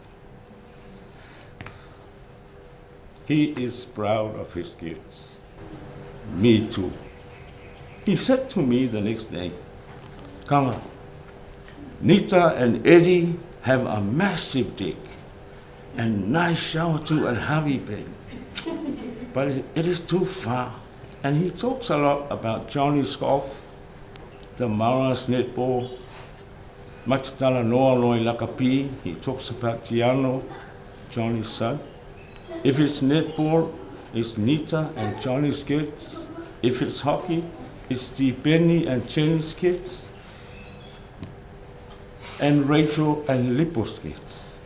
He is proud of his kids. Me too. He said to me the next day, Kama, Nita and Eddie have a massive deck and nice shower too at Harvey Bay. But it is too far. And he talks a lot about Johnny's golf, the Mara's netball, Matatala Noa Loi Lakapi. He talks about Giano, Johnny's son. If it's netball, it's Nita and Johnny's kids. If it's hockey, it's Steve Benny and Jenny's kids. And Rachel and Lipo's kids.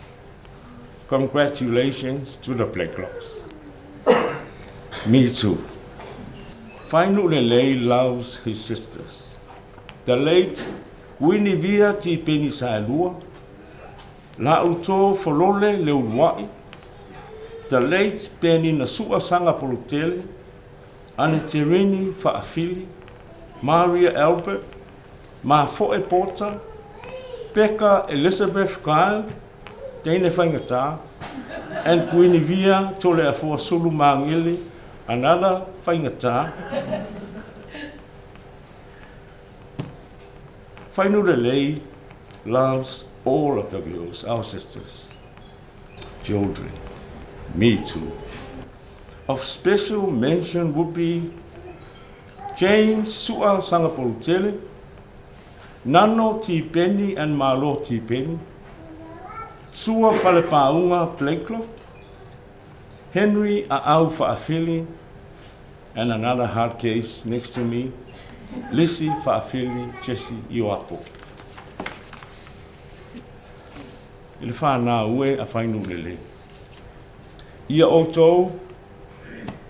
Congratulations to the Blakelocks. Me too. Fainu'ulelei loves his sisters. The late Winivia Ti Peni Saelua, Lā'ulutō Folole Leulua'iali'i, the late Peni Nasua Sanga Polutele, Anetirini Fa'afili, Maria Albert, Mafo'e Porta, Becca Elizabeth Kyle, Dane Faingatā, and Winivia Tole Afua Sulu Mangili, another Faingatā. Fainu'ulelei loves all of the girls, our sisters, children, me too. Of special mention would be James Su'a Sangapolutele, Nano Ti Penny and Malo Ti Penny, Sua Falepaunga Blakelock, Henry A'au Fa'afili, and another hard case next to me, Lisi Fa'afili Jesse Ioapo. Ile whānā ue a Fainu'ulelei. Ia outou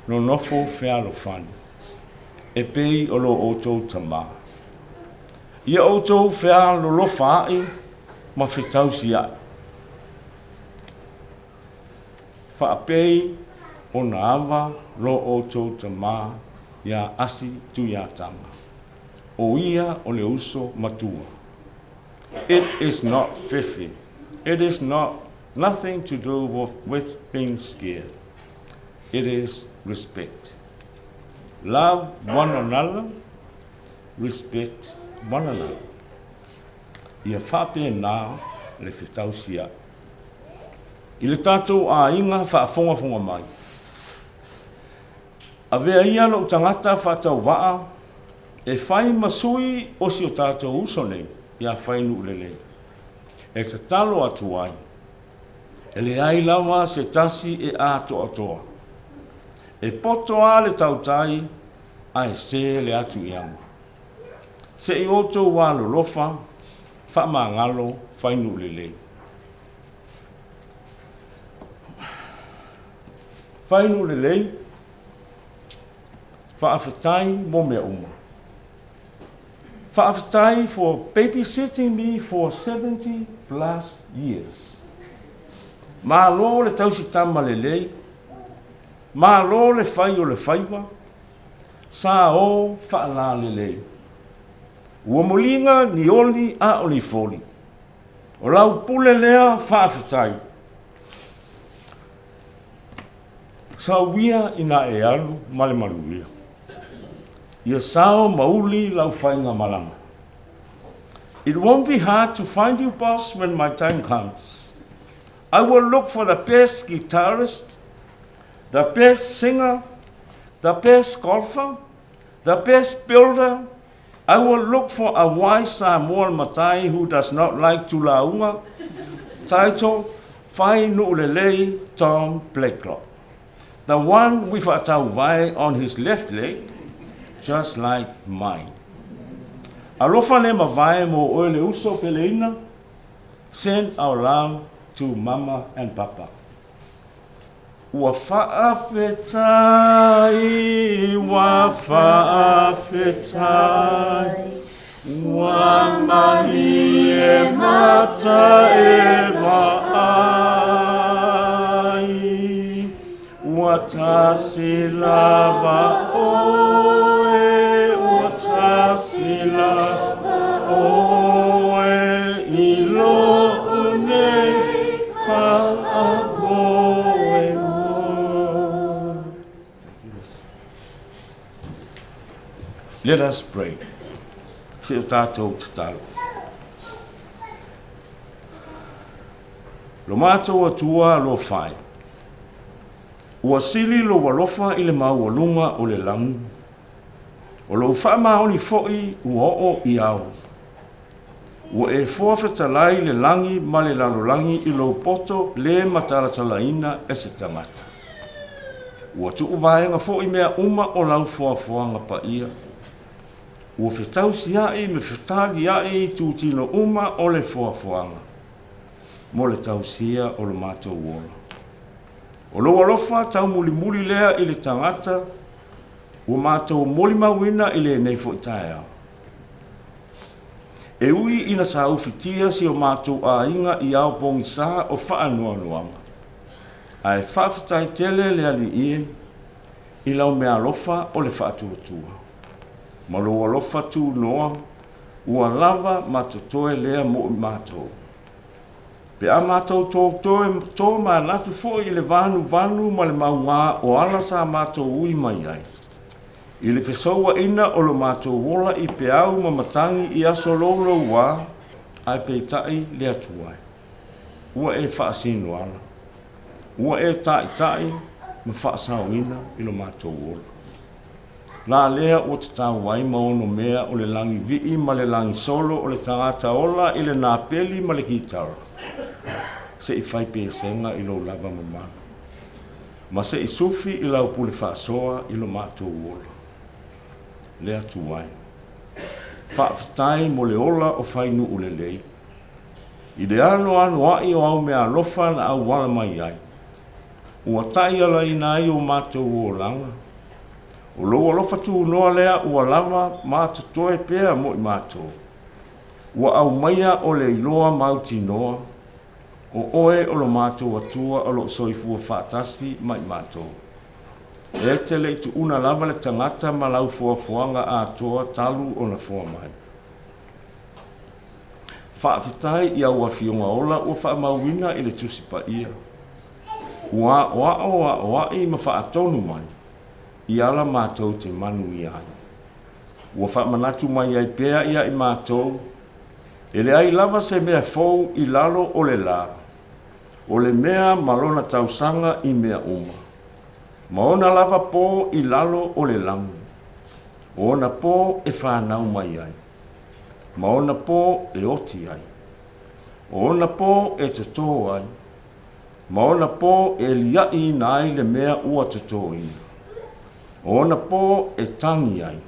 no nofo whialo whanu. E pei o lo outou tamā. Ia outou whialo lo whaai ma whetausi ai. Whaapei o na awa lo outou tamā ia asi Tuiātagā. O ia o le uso matua. It is not fifi. It is nothing to do with being scared. It is respect. Love one another, respect one another. Ia whape nā le whitausia. I le tātou a inga whaafonga mai. A vea ia lo tangata whatau waa, e whai masui o si o tātou usone, ia Fainu'ulelei. E te talo atu ai. E le ai lawa se tasi e a toa toa. E poto a le tautai, a e se le atu iama. Se i oto wa lolofa, wha ma ngalo Fainu'ulelei. Fainu'ulelei, whaafetai mo mea uma. Whaafetai for babysitting me for 70 plus years. Ma lo le tausitama lelei, ma lo le whai o le whaiwa, sa o Falana'ipupu. Ua molinga ni oli a o ni foli. O lau pule lea whaafetai. Sa wia ina e alu male maluia. Ia sao mauli lau whainga malama. It won't be hard to find you, boss, when my time comes. I will look for the best guitarist, the best singer, the best golfer, the best builder. I will look for a wise Samoan Matai who does not like tulaunga, titled Fainu'ulelei Tom Blakelock. The one with a tauwai on his left leg, just like mine. Alofa le mawai mo oe le uso peleina, send our love to Mama and Papa. Ua whaafetai, Ua mahi e mata e maai. Ua tasi lava oe, ua tasi lava oe, I lo'u nei whaagoe mo. Let us pray. Se o tātou te talo. Lo mātou atua lo whai. Ua sili lo walofa I le maualunga o le langu. O lo whaamaoni fo'i ua o I au. Ua e fuafetalai le langi ma le lalolangi I lo poto le matalatalaina e se tangata. Ua tuu vaenga fo'i mea uma o lau fuafuanga pa ia. Ua whetau si ai me whetagi ai tu tino uma o le fuafuanga. Mo le tausia o le mātou wola. O lo alofa tau muli muli lea I le tangata. Ua mātou moli mawina I le nei fo taia. E ui ina sa ufitia si o mātou a inga I au pongi sa o whaanua nuanga. Ai whawhitai tele le ali'i I lau mea alofa o le whaatuatua. Ma lo alofa tu noa, ua lava matotoe lea mo I mātou. Pe a mātou tō ma natu fo I le vanu ma le maunga o ala sa mātou ui mai ai. I le fesoua ina o lo mātou wola I pe au ma matangi I aso lolo wā, ai peitai le atuai. Ua e whaasino ala. Ua e tai ma whaasau ina I lo mātou wola. La lea o te tau wai maono mea o le langi vii ma le langi solo o le tangata ola I le nāpeli ma le kitara. Se I whai pēsenga I lo lava mamana. Ma se I sufi I lau pule whaasoa I lo mātou wola. Lea tuai. Whaafetai mo le ola o Fainu'ulelei. I le alo ai o au mea lofa na au wala mai ai. Ua tai ala ina ai o mātou o langa. O lo alofa tu noa lea ua lava mātotoe pēa mo I mātou. Ua au maia o le iloa mauti noa. O oe o lo mātou atua o lo soifua whaatasi mai mātou. E te le tu una lava le tangata ma lau fuafuanga a toa talu o na fua mai. Whaafetai I au awhionga ola ua whaamauina I le tusipa ia. Ua oa I ma whaatonu mai. I ala mātou te manu I ai. Ua whaamanatu mai ai pēa ia I mātou. E le ai lava se mea fou I lalo o le la. O le mea malona tausanga I mea uma. Maona lava po I lalo o le langu. Ona po e whanau mai ai. Maona po e oti ai. Ona po e toto ai. Maona po e liai na ai le mea ua toto ina. Ona po e tangi ai.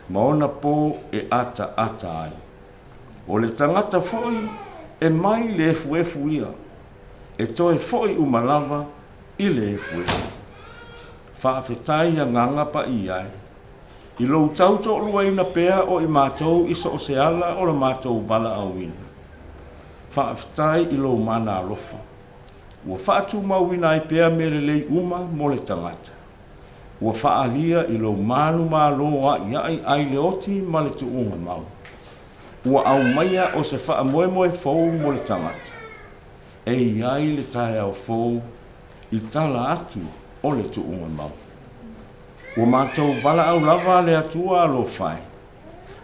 Maona po e ata ai. O le tangata foi e mai le efu ia. E toe foi umalava I le efu. Whaafetai a nganga pa I ai. I lou tauto lua ina pēa o I mātou iso o se ala o le mātou bala awina. Whaafetai I lou mana alofa. Ua whaatu mauina ai pēa mere lei uma mo le tangata. Ua whaalia I lou manu mālo a iai ai le oti ma le tuunga mau. Ua au maia o se wha moe fou mo le tangata. E iai le tae au fou I tala atu o le tuunga mau. Ua mātou wala au lava le atua lo whai.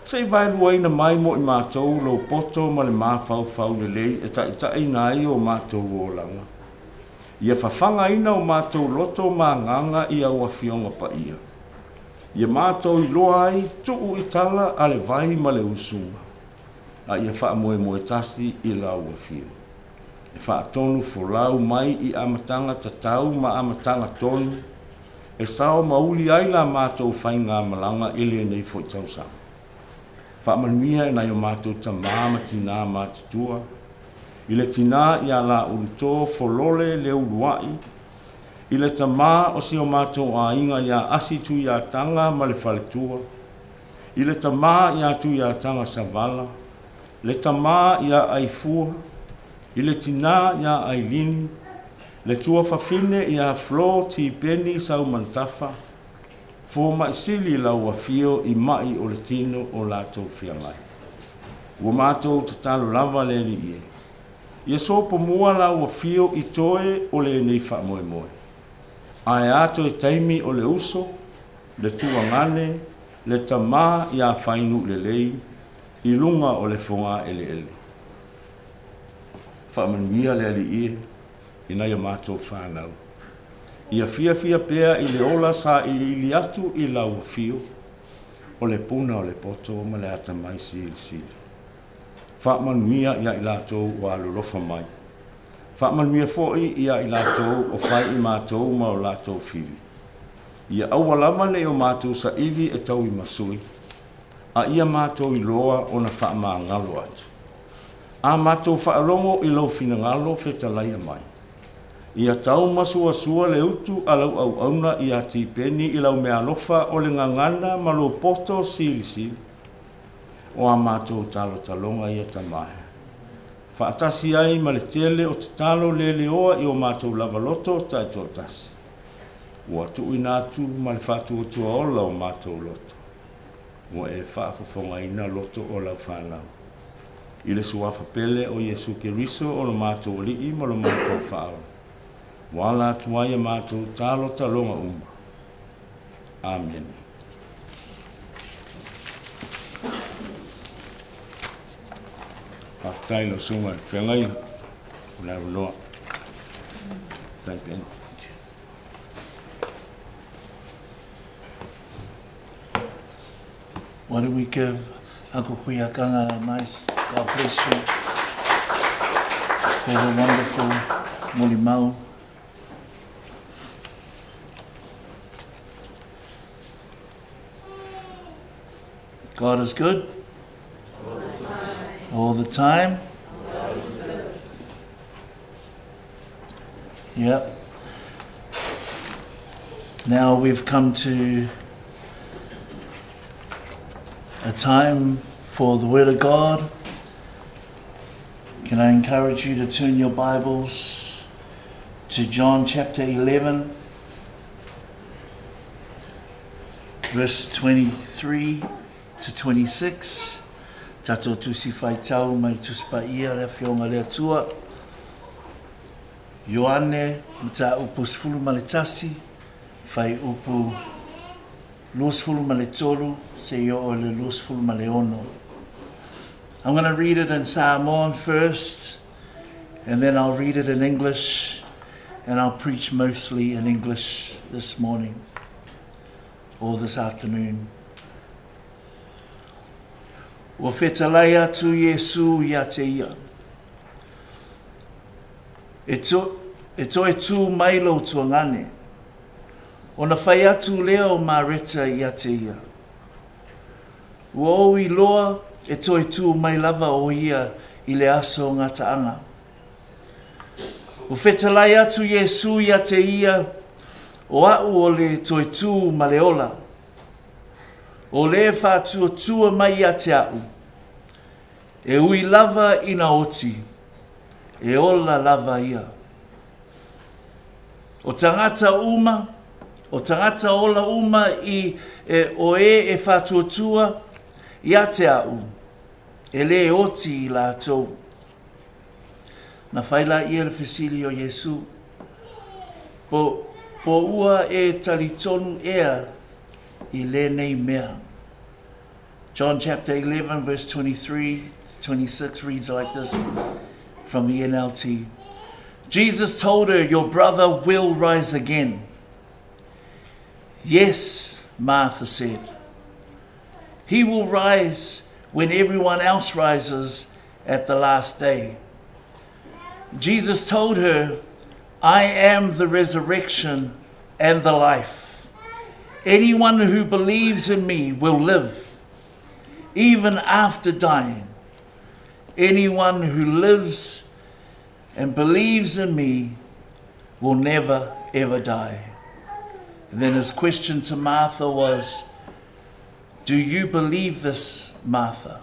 Sei vai luaina mai mo I mātou lo poto ma le māwhau le lei e tai nai o mātou o langa. Ia whawhanga ina o mātou loto mā nganga I au awhionga pa ia. Ia mātou I loa ai tuu I tala a le vai ma le usunga. A ia wha moe tasi I lau awhio. E wha tonu folau mai I amatanga tatau ma amatanga tonu. E sao mauli ai la mātou whai ngā malanga ele nei fo I tausanga. Wha manuia na yo mātou ta māma tina mātutua. I le tina I a Lā'ulutō folole Leulua'iali'i. I le tamā o si o mātou a inga I a asi Tuiātagā ma le whaletua. I le tamā ia Tuiātaga savala, le tamā ia aifua, i le tina ia ailini, le tua whawhine ia flo ti peni sau mantafa, fo maisili lau afio i mai o le tino o lātou whiangai. Ua mātou te talo lava le li ie. Ia sopo mua lau afio i toe o le nei wha moe moe. Ai ato e taimi o le uso, le tuangane, le tamā ia Fainu'ulelei, i lunga o le fonga ele ele. Whamanuia le ali ie, ina ia mātou whanau. Ia fia pea i le ola sa i li atu i lau fio, o le puna o le poto ma le ata mai sili. Whamanuia ia i lātou o alolofa mai. Whamanuia foi ia i lātou o whai i mātou ma o lātou whiri. Ia awalama le o mātou sa ili e tau i masui, a ia mātou i loa o na whaama ngalo atu. A mātou whaalongo i lau fina ngalo whetalaia mai. Ia tau masua le utu a lau au auna i ati peni i lau mea lofa o le ngangana ma lo poto sili. O a mātou talo talonga i atamahe. Whaatasi ai ma le tele o te talo le oa i o mātou lava loto tai tō tasi. Ua tui nātu ma le whātua tua ola o mātou loto. Ua e whaafafonga ina loto o lau whanau. I le suafa pele o Yesu Keriso o lo mātou li'i ma lo mātou whao. Wala tuaia mātou talo talonga uma. Amen. Haftai no sunga whengai. Una unoa. Taipen. Why don't we give Uncle Tuiātagā a nice God bless you for the wonderful molimau. God is good. All the time. Yep. Now we've come to a time for the Word of God. Can I encourage you to turn your Bibles to John chapter 11, verse 23 to 26. Tato tusi whai tau mai tuspa ia le whionga lea tua. Ioane, mta upu sfulu maletasi, whai upu luasfulu maletolu, se io o le luasfulu maleono. I'm going to read it in Samoan first, and then I'll read it in English, and I'll preach mostly in English this morning, or this afternoon. Ua whetalai atu Yesu ia te ia. E toe tū mailo tuangane. O na whai atu leo mā reta ia te ia. Ua o i loa e toe tū mai lava o ia i le aso ngā taanga. Ua whetalai atu Yesu ia te ia o au o le toe tū ma le ola. O le whātua tua mai ia te au. E ui lava ina oti. E ola lava ia. O tangata uma, o tangata ola uma i o e whātua tua ia te au. E le oti i lātou. Na whaila ia le whesili o Yesu. Po ua e talitonu ea I le nei mea. John chapter 11 verse 23 to 26 reads like this from the NLT. Jesus told her, your brother will rise again. Yes, Martha said. He will rise when everyone else rises at the last day. Jesus told her, I am the resurrection and the life. Anyone who believes in me will live, even after dying. Anyone who lives and believes in me will never, ever die. And then his question to Martha was, Do you believe this, Martha?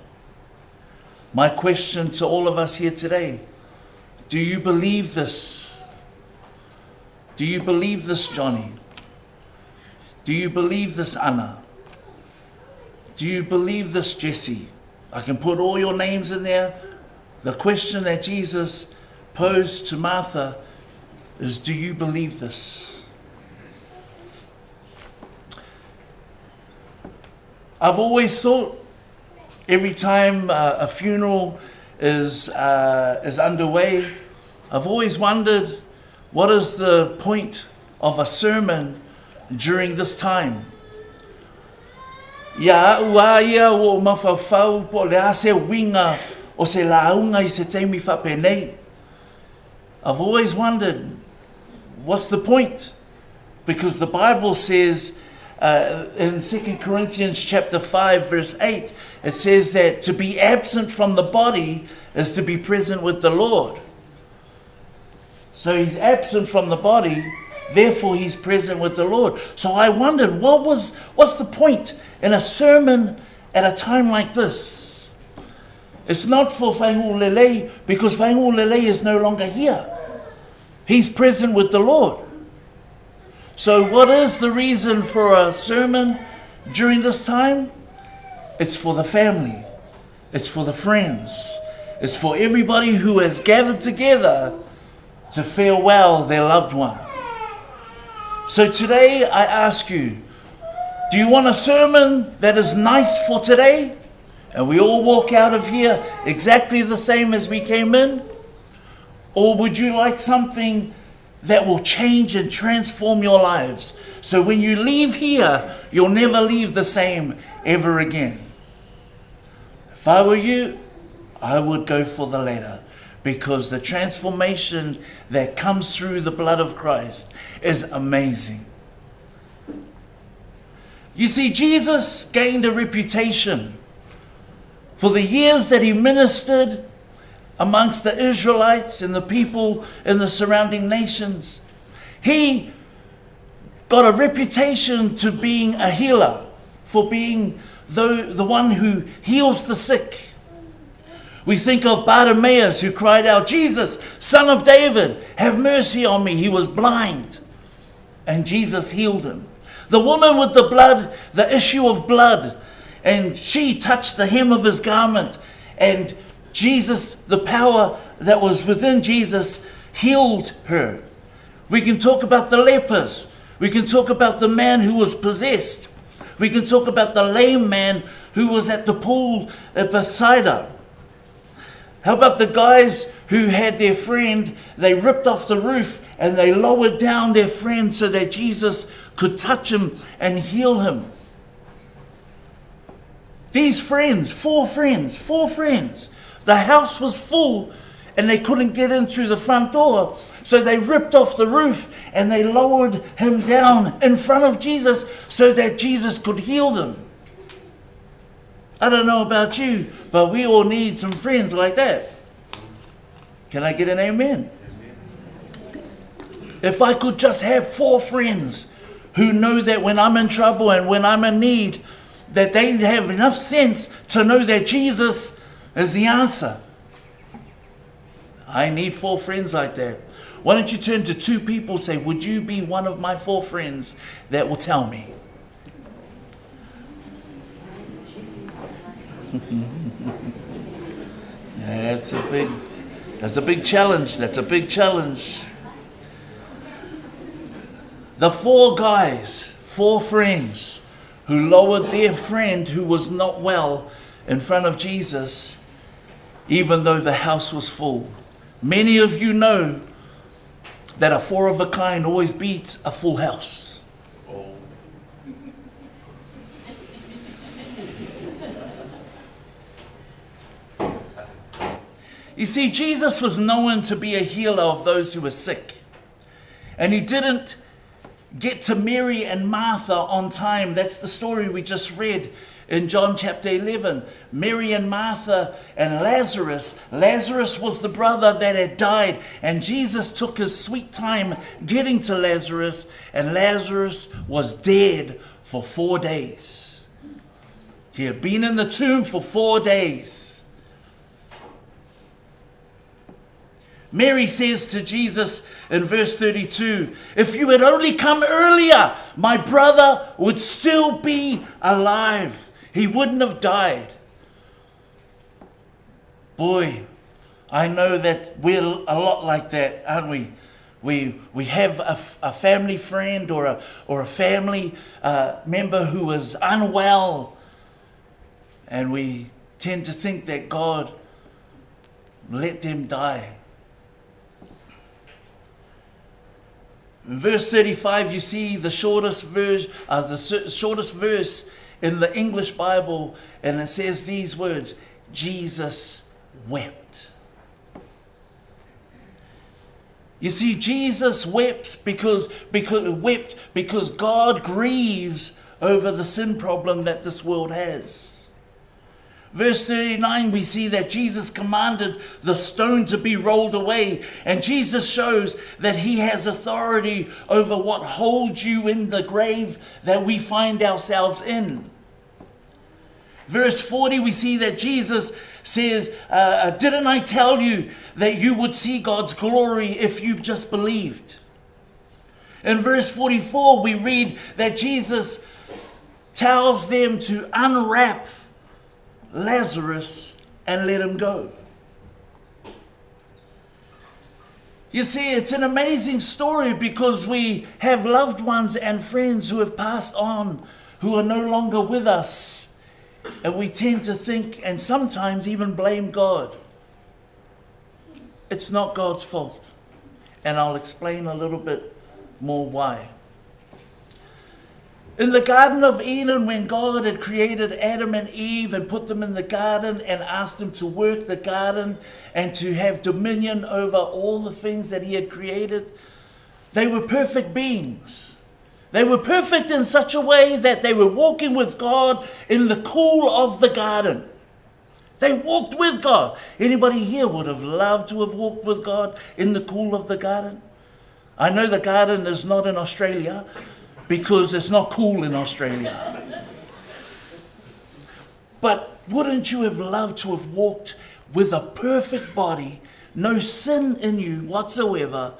My question to all of us here today, do you believe this? Do you believe this, Johnny? Do you believe this, Anna? Do you believe this, Jesse? I can put all your names in there. The question that Jesus posed to Martha is, do you believe this? I've always thought every time a funeral is underway, I've always wondered, what is the point of a sermon during this time? Ia ua ia o mawhawhau po lea se winga o se launga I se teimi whapenei. I've always wondered, what's the point? Because the Bible says in 2 Corinthians chapter 5 verse 8, it says that to be absent from the body is to be present with the Lord. So he's absent from the body, therefore he's present with the Lord. So I wondered, what's the point in a sermon at a time like this? It's not for Fainu'ulelei, because Fainu'ulelei is no longer here. He's present with the Lord. So what is the reason for a sermon during this time? It's for the family. It's for the friends. It's for everybody who has gathered together to farewell their loved one. So today I ask you, do you want a sermon that is nice for today? And we all walk out of here exactly the same as we came in? Or would you like something that will change and transform your lives? So when you leave here, you'll never leave the same ever again. If I were you, I would go for the latter, because the transformation that comes through the blood of Christ is amazing. You see, Jesus gained a reputation for the years that he ministered amongst the Israelites and the people in the surrounding nations. He got a reputation to being a healer, for being the one who heals the sick. We think of Bartimaeus, who cried out, "Jesus, Son of David, have mercy on me." He was blind, and Jesus healed him. The woman with the blood, the issue of blood, and she touched the hem of his garment, and Jesus, the power that was within Jesus, healed her. We can talk about the lepers. We can talk about the man who was possessed. We can talk about the lame man who was at the pool at Bethsaida. How about the guys who had their friend, they ripped off the roof and they lowered down their friend so that Jesus could touch him and heal him? These friends, four friends. The house was full and they couldn't get in through the front door. So they ripped off the roof and they lowered him down in front of Jesus so that Jesus could heal them. I don't know about you, but we all need some friends like that. Can I get an amen? If I could just have 4 friends who know that when I'm in trouble and when I'm in need, that they have enough sense to know that Jesus is the answer. I need 4 friends like that. Why don't you turn to 2 people and say, would you be one of my 4 friends that will tell me? That's a big challenge. That's a big challenge. The 4 guys, 4 friends who lowered their friend who was not well in front of Jesus, even though the house was full. Many of you know that a 4 of a kind always beats a full house. You see, Jesus was known to be a healer of those who were sick. And he didn't get to Mary and Martha on time. That's the story we just read in John chapter 11. Mary and Martha and Lazarus. Lazarus was the brother that had died. And Jesus took his sweet time getting to Lazarus. And Lazarus was dead for 4 days. He had been in the tomb for 4 days. Mary says to Jesus in verse 32, if you had only come earlier, my brother would still be alive. He wouldn't have died. Boy, I know that we're a lot like that, aren't we? We have a family friend or a family member who is unwell, and we tend to think that God let them die. In verse 35, you see the shortest verse in the English Bible, and it says these words: Jesus wept. You see, Jesus wept because God grieves over the sin problem that this world has. Verse 39, we see that Jesus commanded the stone to be rolled away, and Jesus shows that he has authority over what holds you in the grave that we find ourselves in. Verse 40, we see that Jesus says, didn't I tell you that you would see God's glory if you just believed? In verse 44, we read that Jesus tells them to unwrap Lazarus and let him go. You see, it's an amazing story because we have loved ones and friends who have passed on, who are no longer with us. And we tend to think and sometimes even blame God. It's not God's fault. And I'll explain a little bit more why. In the Garden of Eden, when God had created Adam and Eve and put them in the garden and asked them to work the garden and to have dominion over all the things that he had created, they were perfect beings. They were perfect in such a way that they were walking with God in the cool of the garden. They walked with God. Anybody here would have loved to have walked with God in the cool of the garden? I know the garden is not in Australia, because it's not cool in Australia. But wouldn't you have loved to have walked with a perfect body, no sin in you whatsoever,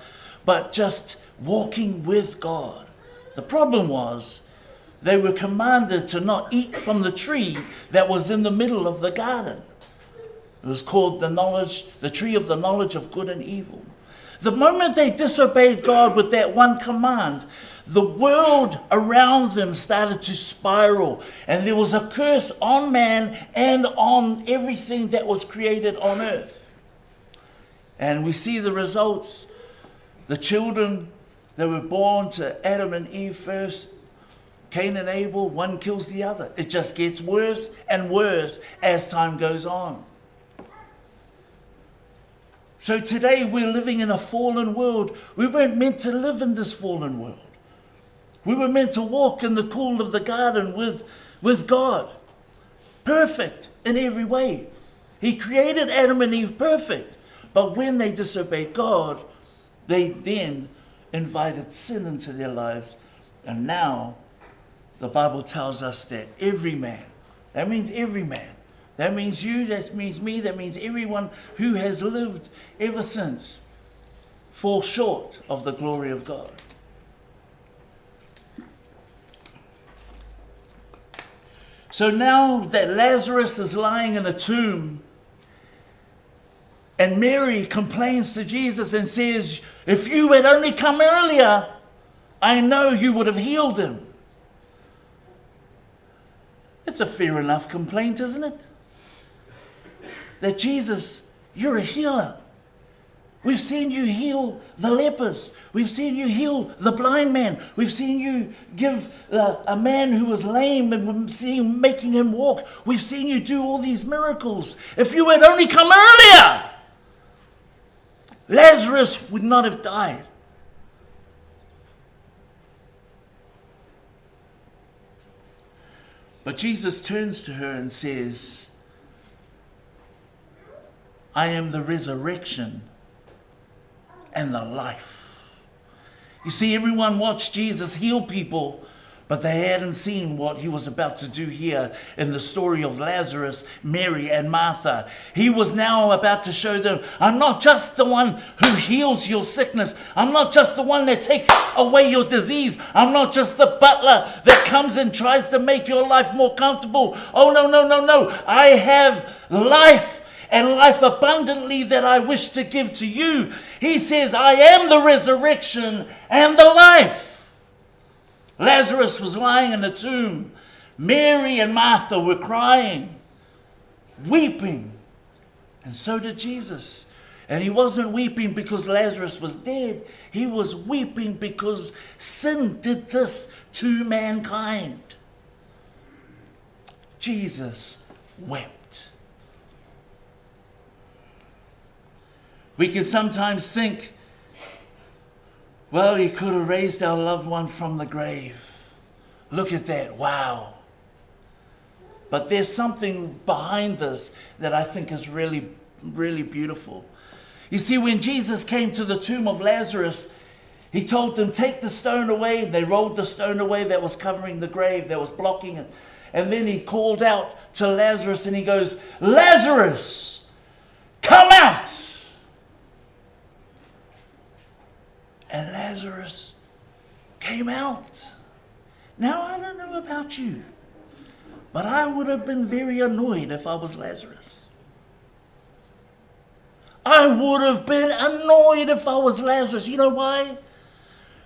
but just walking with God? The problem was they were commanded to not eat from the tree that was in the middle of the garden. It was called the tree of the knowledge of good and evil. The moment they disobeyed God with that one command, the world around them started to spiral, and there was a curse on man and on everything that was created on earth. And we see the results. The children that were born to Adam and Eve first, Cain and Abel, one kills the other. It just gets worse and worse as time goes on. So today we're living in a fallen world. We weren't meant to live in this fallen world. We were meant to walk in the cool of the garden with God. Perfect in every way. He created Adam and Eve perfect. But when they disobeyed God, they then invited sin into their lives. And now the Bible tells us that every man, that means every man, that means you, that means me, that means everyone who has lived ever since, falls short of the glory of God. So now that Lazarus is lying in a tomb, and Mary complains to Jesus and says, if you had only come earlier, I know you would have healed him. It's a fair enough complaint, isn't it? That Jesus, you're a healer. We've seen you heal the lepers. We've seen you heal the blind man. We've seen you give a man who was lame and we've seen making him walk. We've seen you do all these miracles. If you had only come earlier, Lazarus would not have died. But Jesus turns to her and says, I am the resurrection and the life. You see, everyone watched Jesus heal people But they hadn't seen what he was about to do here in the story of Lazarus, Mary, and Martha. He was now about to show them, I'm not just the one who heals your sickness. I'm not just the one that takes away your disease. I'm not just the butler that comes and tries to make your life more comfortable. Oh, no, no, no, no. I have life, and life abundantly, that I wish to give to you. He says, I am the resurrection and the life. Lazarus was lying in the tomb. Mary and Martha were crying, weeping. And so did Jesus. And he wasn't weeping because Lazarus was dead. He was weeping because sin did this to mankind. Jesus wept. We can sometimes think, well, he could have raised our loved one from the grave. Look at that. Wow. But there's something behind this that I think is really, really beautiful. You see, when Jesus came to the tomb of Lazarus, he told them, take the stone away. They rolled the stone away that was covering the grave, that was blocking it. And then he called out to Lazarus and he goes, Lazarus, come out. And Lazarus came out. Now, I don't know about you, but I would have been very annoyed if I was Lazarus. I would have been annoyed if I was Lazarus. You know why?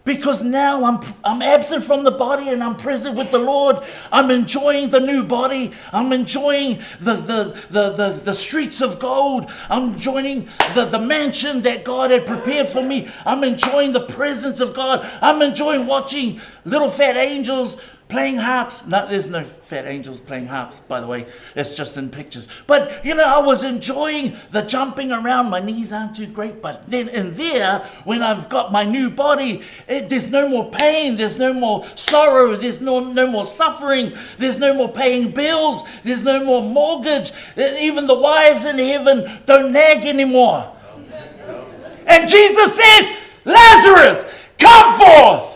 Because now I'm absent from the body and I'm present with the Lord. I'm enjoying the new body. I'm enjoying the streets of gold. I'm enjoying the mansion that God had prepared for me. I'm enjoying the presence of God. I'm enjoying watching little fat angels playing harps. No, there's no fat angels playing harps, by the way. It's just in pictures. But, you know, I was enjoying the jumping around. My knees aren't too great. But then in there, when I've got my new body, there's no more pain. There's no more sorrow. There's no more suffering. There's no more paying bills. There's no more mortgage. Even the wives in heaven don't nag anymore. And Jesus says, Lazarus, come forth.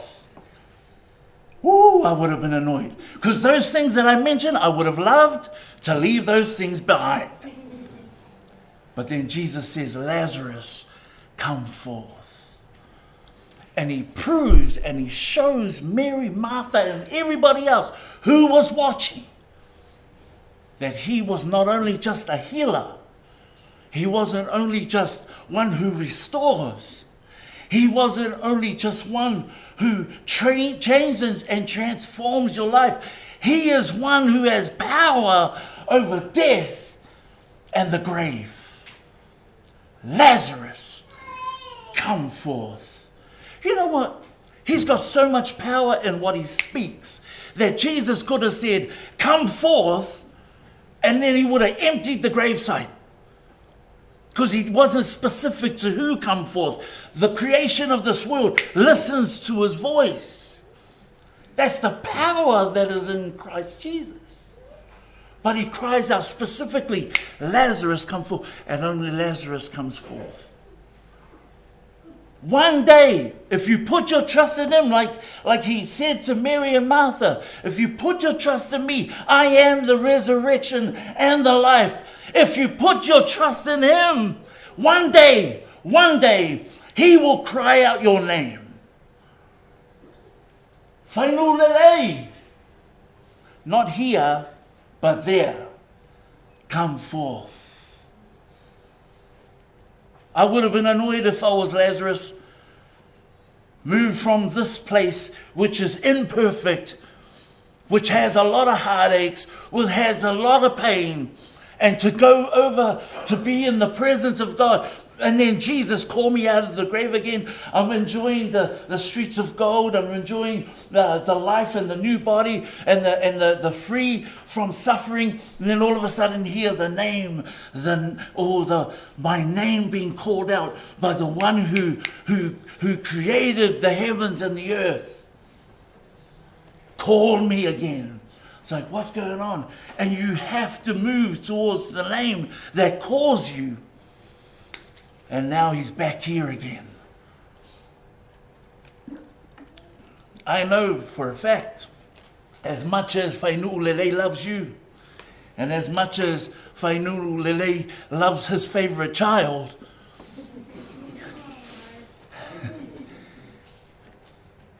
Ooh, I would have been annoyed. Because those things that I mentioned, I would have loved to leave those things behind. But then Jesus says, Lazarus, come forth. And he proves and he shows Mary, Martha, and everybody else who was watching that he was not only just a healer, he wasn't only just one who restores, he wasn't only just one who changes and transforms your life. He is one who has power over death and the grave. Lazarus, come forth. You know what? He's got so much power in what he speaks that Jesus could have said, come forth, and then he would have emptied the gravesite. Because he wasn't specific to who come forth. The creation of this world listens to his voice. That's the power that is in Christ Jesus. But he cries out specifically, Lazarus, come forth. And only Lazarus comes forth. One day, if you put your trust in him, like he said to Mary and Martha, if you put your trust in me, I am the resurrection and the life. If you put your trust in him, one day, he will cry out your name. Fainu'ulelei. Not here, but there. Come forth. I would have been annoyed if I was Lazarus. Move from this place, which is imperfect, which has a lot of heartaches, which has a lot of pain, and to go over to be in the presence of God. And then Jesus called me out of the grave again. I'm enjoying the streets of gold. I'm enjoying the life and the new body and the free from suffering. And then all of a sudden hear the name, my name being called out by the one who created the heavens and the earth. Call me again. It's like, what's going on? And you have to move towards the name that calls you. And now he's back here again. I know for a fact as much as Fainu'ulelei loves you, and as much as Fainu'ulelei loves his favorite child,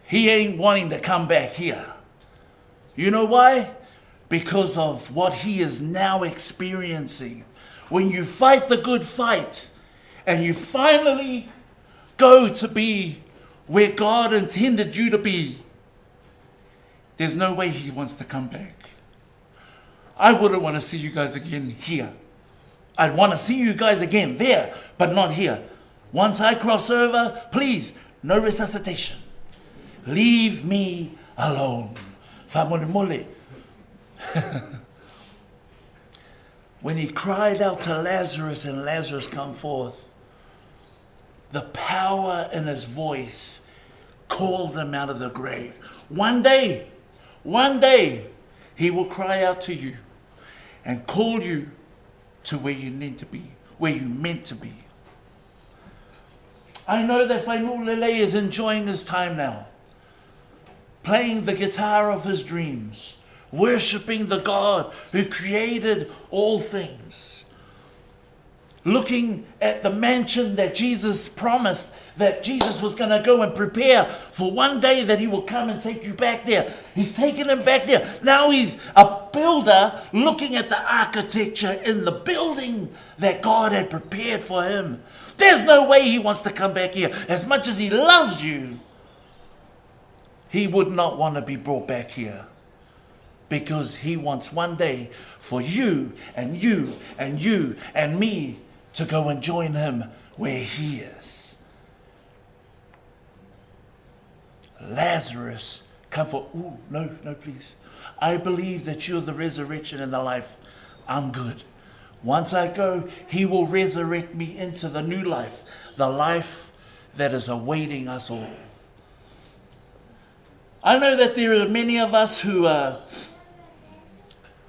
he ain't wanting to come back here. You know why? Because of what he is now experiencing. When you fight the good fight and you finally go to be where God intended you to be, there's no way he wants to come back. I wouldn't want to see you guys again here. I'd want to see you guys again there, but not here. Once I cross over, please, no resuscitation. Leave me alone. Fainu'ulelei. When he cried out to Lazarus and Lazarus come forth, the power in his voice called him out of the grave. One day, he will cry out to you and call you to where you need to be, where you meant to be. I know that Fainu'ulelei is enjoying his time now, playing the guitar of his dreams, worshipping the God who created all things, looking at the mansion that Jesus promised that Jesus was going to go and prepare for one day that he will come and take you back there. He's taking him back there. Now he's a builder looking at the architecture in the building that God had prepared for him. There's no way he wants to come back here. As much as he loves you, he would not want to be brought back here, because he wants one day for you and you and you and me to go and join him where he is. Lazarus, come for, no, please. I believe that you're the resurrection and the life. I'm good. Once I go, he will resurrect me into the new life, the life that is awaiting us all. I know that there are many of us who are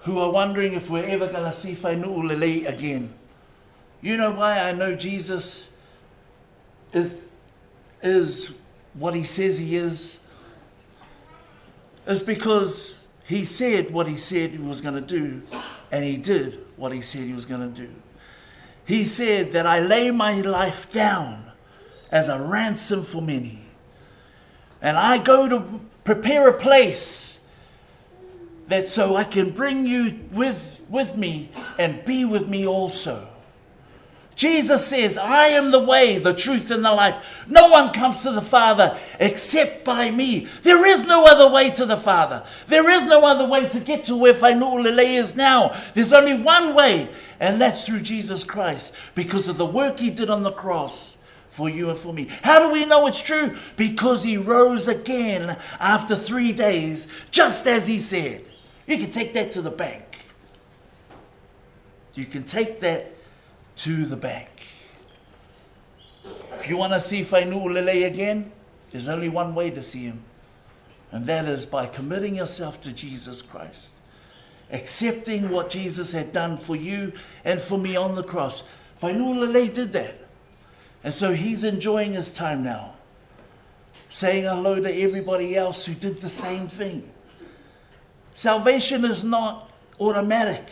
wondering if we're ever going to see Fainu'ulelei again. You know why I know Jesus is what he says he is? It's because he said what he said he was going to do, and he did what he said he was going to do. He said that I lay my life down as a ransom for many, and I go to prepare a place that so I can bring you with me and be with me also. Jesus says, I am the way, the truth, and the life. No one comes to the Father except by me. There is no other way to the Father. There is no other way to get to where Fainu'ulelei is now. There's only one way, and that's through Jesus Christ, because of the work he did on the cross for you and for me. How do we know it's true? Because he rose again after 3 days, just as he said. You can take that to the bank. You can take that to the bank. If you want to see Fainu'ulelei again, there's only one way to see him, and that is by committing yourself to Jesus Christ, accepting what Jesus had done for you and for me on the cross. Fainu'ulelei did that, and so he's enjoying his time now, saying hello to everybody else who did the same thing. Salvation is not automatic.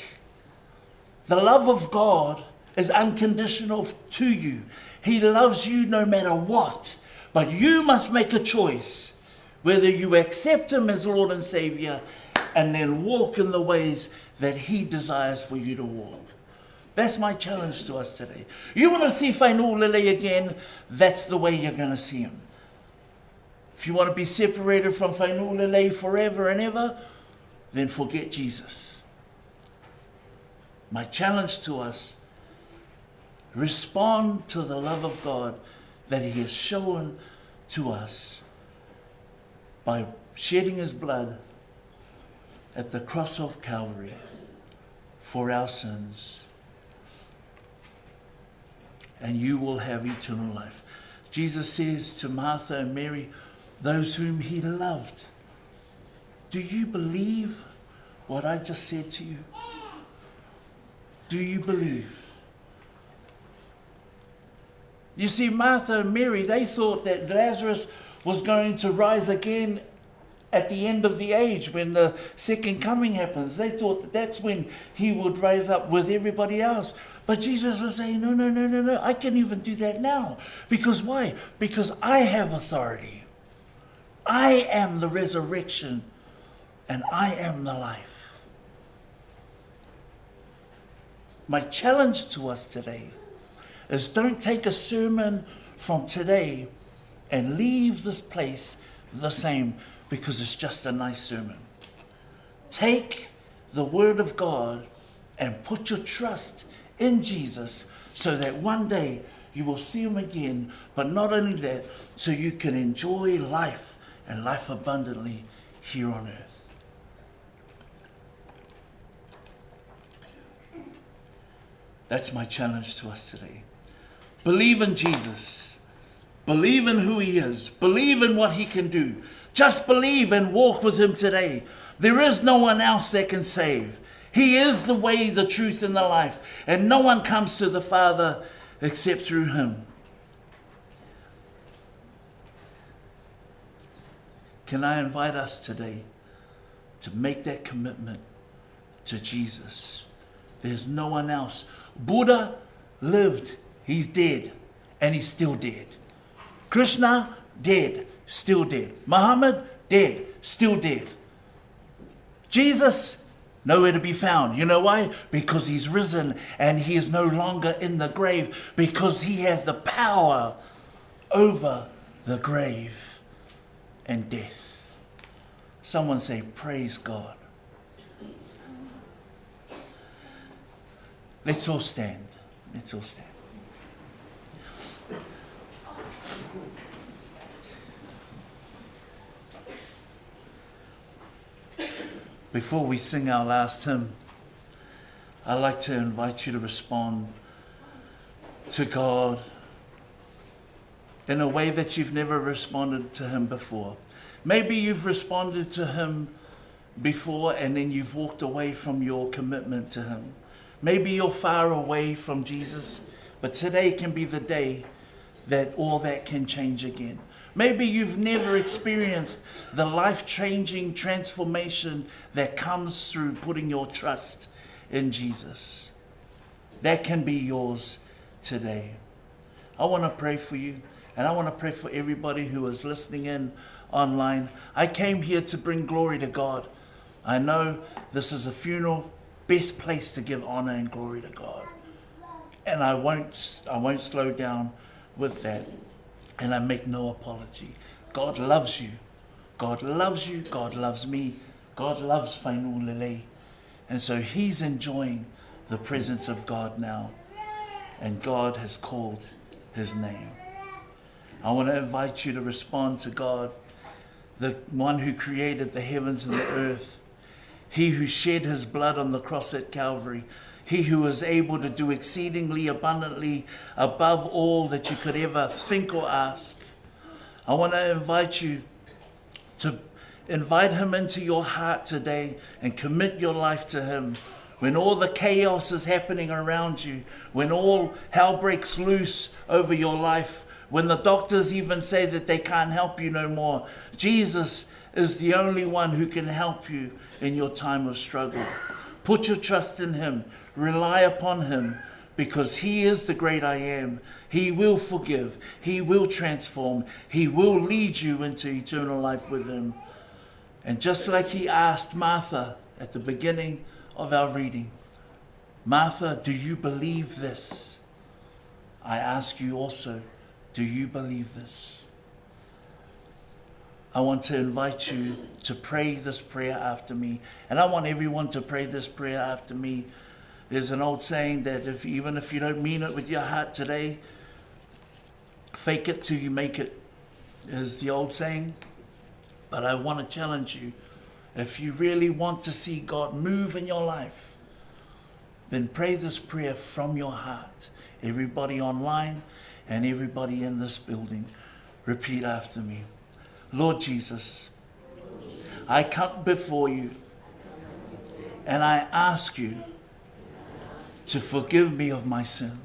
The love of God is unconditional to you. He loves you no matter what. But you must make a choice whether you accept him as Lord and Savior and then walk in the ways that he desires for you to walk. That's my challenge to us today. You want to see Fainu'ulelei again, that's the way you're going to see him. If you want to be separated from Fainu'ulelei forever and ever, then forget Jesus. My challenge to us, respond to the love of God that he has shown to us by shedding his blood at the cross of Calvary for our sins. And you will have eternal life. Jesus says to Martha and Mary, those whom he loved, do you believe what I just said to you? Do you believe? You see, Martha and Mary, they thought that Lazarus was going to rise again at the end of the age, when the second coming happens. They thought that that's when he would rise up with everybody else. But Jesus was saying, no, no, no, no, no. I can even do that now. Because why? Because I have authority. I am the resurrection and I am the life. My challenge to us today is don't take a sermon from today and leave this place the same because it's just a nice sermon. Take the word of God and put your trust in Jesus so that one day you will see him again, but not only that, so you can enjoy life and life abundantly here on earth. That's my challenge to us today. Believe in Jesus. Believe in who he is. Believe in what he can do. Just believe and walk with him today. There is no one else that can save. He is the way, the truth, and the life. And no one comes to the Father except through him. Can I invite us today to make that commitment to Jesus? There's no one else. Buddha lived. He's dead. And he's still dead. Krishna, dead. Still dead. Muhammad, dead. Still dead. Jesus, nowhere to be found. You know why? Because he's risen and he is no longer in the grave, because he has the power over the grave and death. Someone say, praise God. Let's all stand. Let's all stand. Before we sing our last hymn, I'd like to invite you to respond to God in a way that you've never responded to him before. Maybe you've responded to him before and then you've walked away from your commitment to him. Maybe you're far away from Jesus, but today can be the day that all that can change again. Maybe you've never experienced the life-changing transformation that comes through putting your trust in Jesus. That can be yours today. I want to pray for you, and I want to pray for everybody who is listening in online. I came here to bring glory to God. I know this is a funeral, best place to give honor and glory to God. And I won't slow down with that. And I make no apology. God loves you. God loves you. God loves me. God loves Fainu'ulelei. And so he's enjoying the presence of God now. And God has called his name. I want to invite you to respond to God, the one who created the heavens and the earth. He who shed his blood on the cross at Calvary. He who is able to do exceedingly abundantly above all that you could ever think or ask. I want to invite you to invite him into your heart today and commit your life to him. When all the chaos is happening around you, when all hell breaks loose over your life, when the doctors even say that they can't help you no more, Jesus is the only one who can help you in your time of struggle. Put your trust in him. Rely upon him, because he is the great I am. He will forgive. He will transform. He will lead you into eternal life with him. And just like he asked Martha at the beginning of our reading, Martha, do you believe this? I ask you also, do you believe this? I want to invite you to pray this prayer after me. And I want everyone to pray this prayer after me. There's an old saying that even if you don't mean it with your heart today, fake it till you make it, is the old saying. But I want to challenge you. If you really want to see God move in your life, then pray this prayer from your heart. Everybody online and everybody in this building, repeat after me. Lord Jesus, I come before you and I ask you to forgive me of my sin.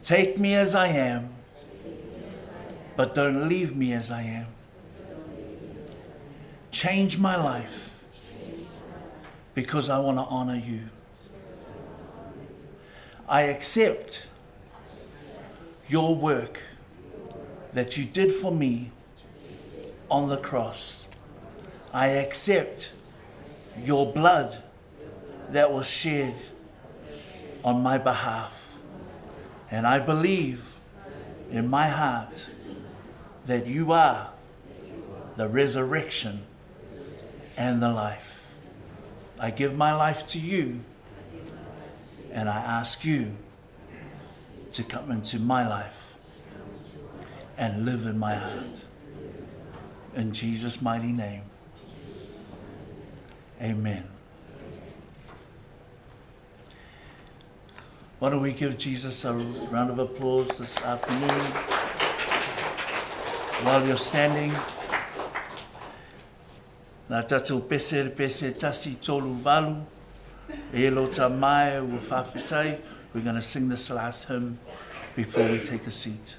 Take me as I am, but don't leave me as I am. change my life because I want to honor you. I accept your work that you did for me on the cross. I accept your blood that was shed on my behalf. And I believe in my heart that you are the resurrection and the life. I give my life to you, and I ask you to come into my life and live in my heart. In Jesus' mighty name, amen. Why don't we give Jesus a round of applause this afternoon? While you're standing, nā tātou pese pese tasi tolu walu, e lo ta mai ua whawhitai. We're going to sing this last hymn before we take a seat.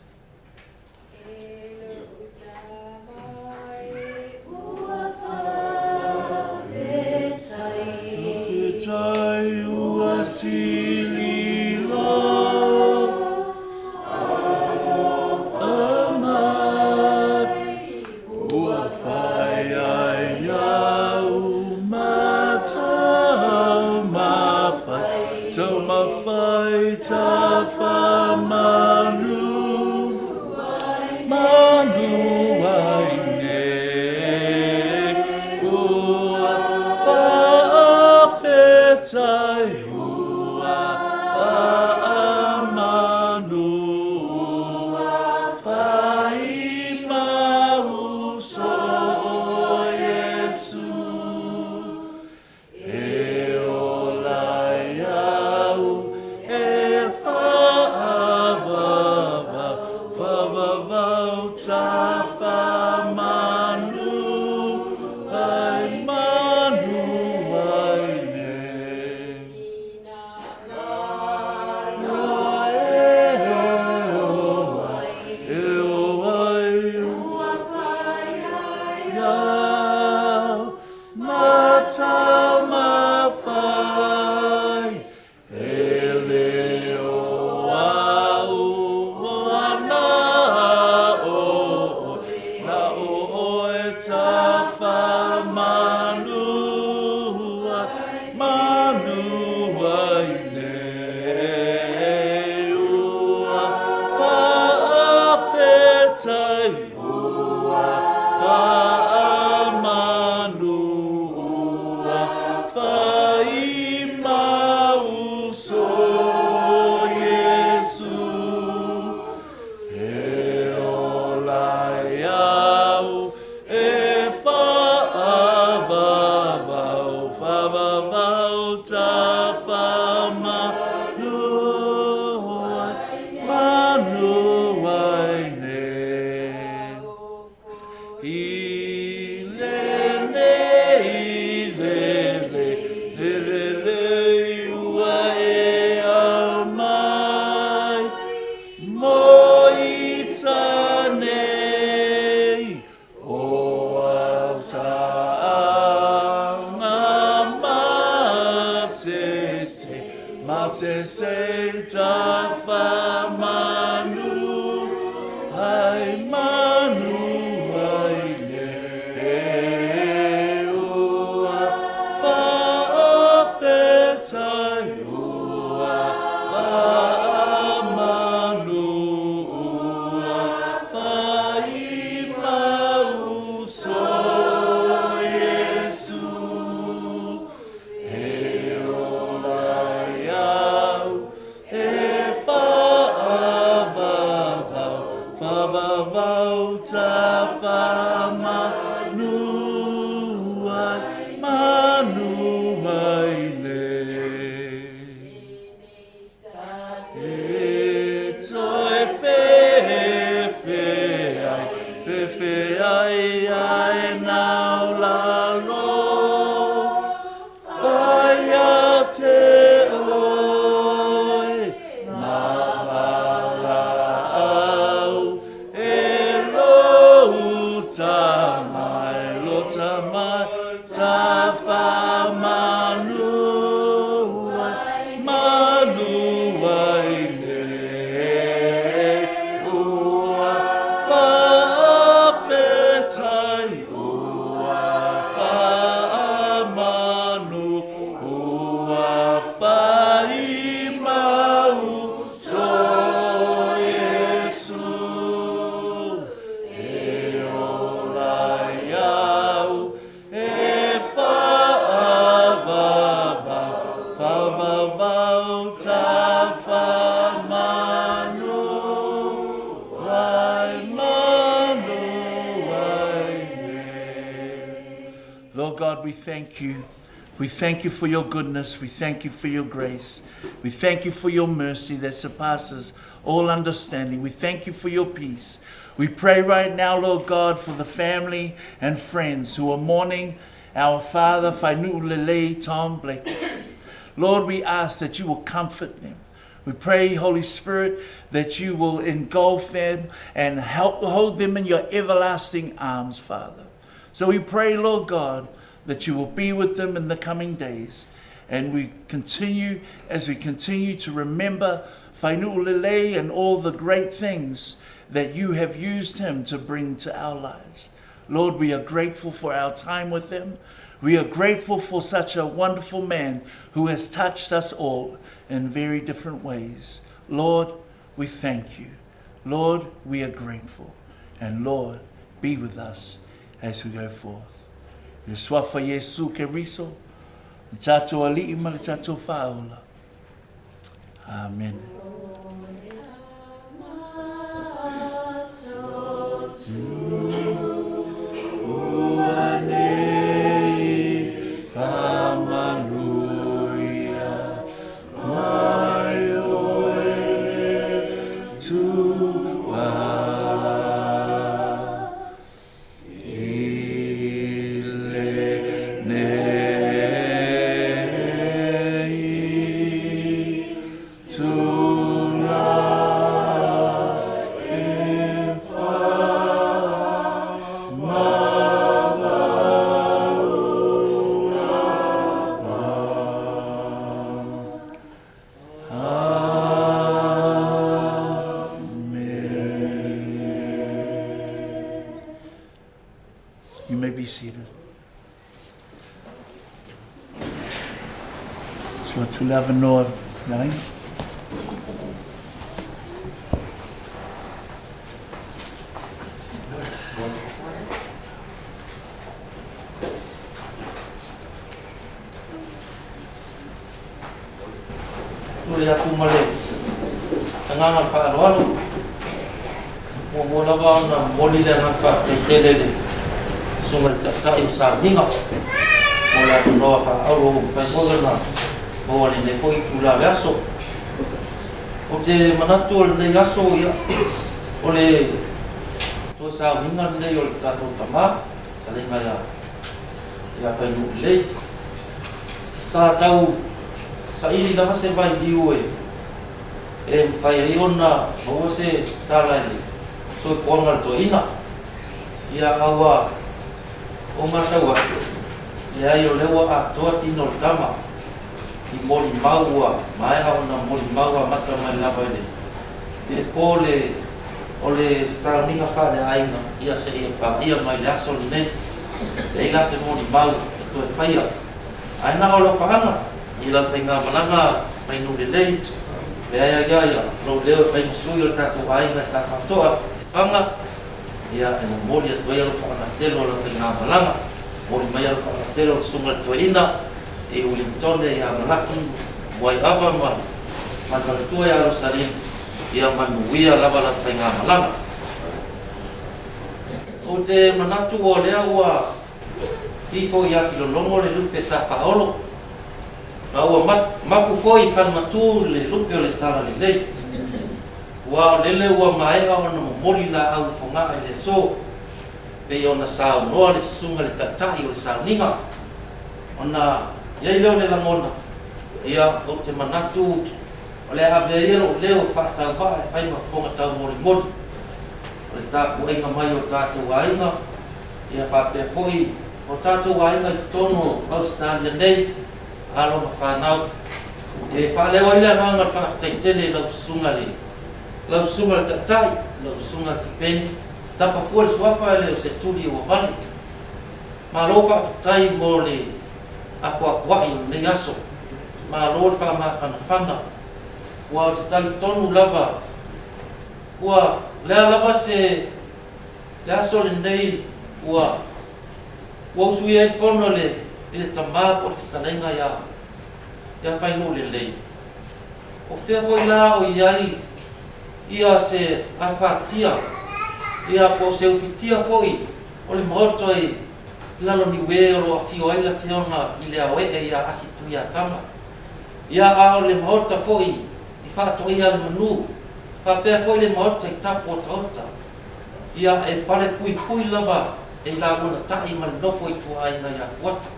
Mai, God, we thank you. We thank you for your goodness. We thank you for your grace. We thank you for your mercy that surpasses all understanding. We thank you for your peace. We pray right now, Lord God, for the family and friends who are mourning our father, Fainu'ulelei, Tom Blake. Lord, we ask that you will comfort them. We pray, Holy Spirit, that you will engulf them and hold them in your everlasting arms, Father. So we pray, Lord God, that you will be with them in the coming days. And as we continue to remember Fainu'ulelei and all the great things that you have used him to bring to our lives. Lord, we are grateful for our time with him. We are grateful for such a wonderful man who has touched us all in very different ways. Lord, we thank you. Lord, we are grateful. And Lord, be with us as we go forth. Le swafa Yesu Keriso, le Tuiātagā ma le Fainu'ulelei. Amen. Be seated. So to love no nine. Aku male tengah Fa'aloalo mo lava na moli le na fa tele sungai tak sa ninga mola no fa alo pa ngona mo wali ne ko ikula gaso o te manatu le gaso ya ole to sa ninga le yo ta to tama kale ya Fainu'ulelei sa tau sa ili lama se vai diue e fai ona mo se tala ni so ponga to ina ia awa o mata wa ia yo lewa a to tino tama i moli maua mai ha ona moli maua mata mai lava ni e pole ole sa ninga fa de aina ia se e pa ia mai la sol ne e la se moli mau to e fai aina o lo fanga ila thinga malanga Fainu'ulelei ya no leo pai suyo tatu aina Sāfa'ato'a anga ia e moli atu ia lo Falana'ipupu lo thinga malanga moli mai lo Falana'ipupu sunga tuina e Lā'ulutō A.L malaki Tuimuaiava ma tua ya lo salim ia manuia lava la thinga malanga o te manatu o lea ua tifo ia ki lo longo le lupe Sāfa'ato'a Aua maku foi kan matu le lupe o le tala le lei. Wa lele ua maega ona moli la au fonga le so. Pe ona sao noa le sunga le tatai o le sao ninga. Ona ia leo le langona. Ia o te manatu o le aveiro leo whakatau pa e whaima fonga tau mori mori. O le tāku einga mai o tātou ainga. Ia whapea foi o tātou ainga i tono Australia nei. Alo mafanau e fa lewa ile nga fa taitele lau sunga le tatai lau sunga tipeni tapa fuel swafa le se tuli o vali ma lo fa tai mo le akwa i le yaso ma lo fa ma fana wa tal tonu lava wa le lava se yaso le nei wa suye fono le ele tama por fitalenga ya Fainu'ulelei o te foi la o ia se afatia ia po se ufitia foi o le moto lalo ni we o a fio ai la fiona I le awe e ia asi Tuiātaga. Ia a o le maota foi I whaatoa ia le manu. Whapea foi le maota I tapo o taota. Ia e pare pui pui lava e la mona tai ma le nofo I tuaina ia fuata.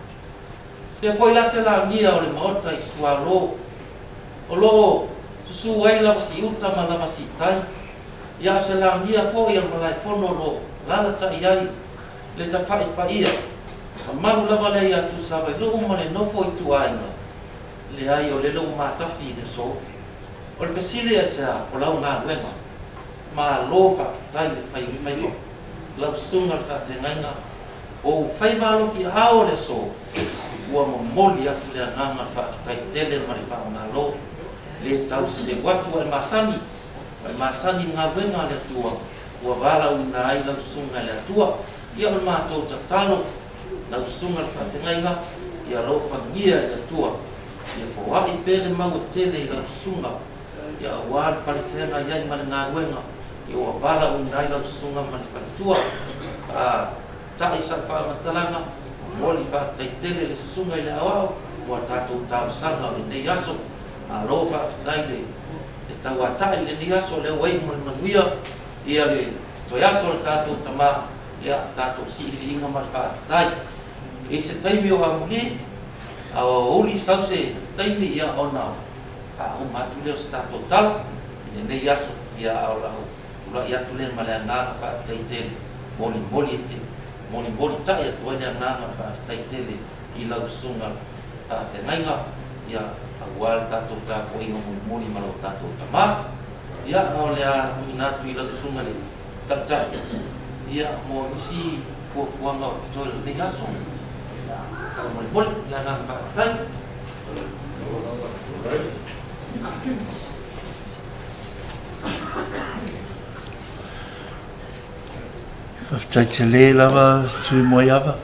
Ia foi la se la ngia o le maota I sualo. O lo susu ai lava si uta ma lava si tai. Ia se la ngia foi al malai fono lo lana tai ai le ta fai pa ia. Maru lava le ia tu sabai lo ma le nofo I tuaina. Le ai o le lo matafi de so. O le pesile e sa o lau ngā luenga. Ma lo fa tai le fai ui mai o. Lau sunga ka te ngainga. O fai malo fi ao le so. Ua momoli atu le nganga fa tai tele ma le fa malo. Le tau se watu ai masani. Ai masani ngā luenga le tua. Ua wala una ai lau sunga le tua. Ia o mātou tatalo. Lau sunga ka te ngainga. Ia lo fa ngia le tua. Ia fo ai pele mau tele lau sunga. Ia wār pare tenga iai ma le ngā luenga. Ia ua wala unai lau sunga ma le whakatua. Tai sa whamatalanga. Moli whakatai tele le sunga I le awao. Ua tātou tau sanga o le nei aso. A lo whakatai le tau atai le nei aso le wei mo le manuia. Ia le toi aso le tātou tama. Ia tātou si le inga ma le whakatai. E se taimi o amuli. A uli sau se taimi ia o nao. Ka o matu leo se tātou tala. Le nei aso ia ao lau. Ula ia tule ma le nganga whakatai tele. Moli e te. Moli tai atu ai le nganga whakatai tele. I lau sunga te ngainga. Ia awal tātou tā ko inga moli ma lau tātou tama. Ia ao le a tuinatu I lau sunga le tatai. Ia mo isi kua fuanga o toi le nei aso. Moli le nganga whakatai. Whaftai te le lava Tuimuaiava.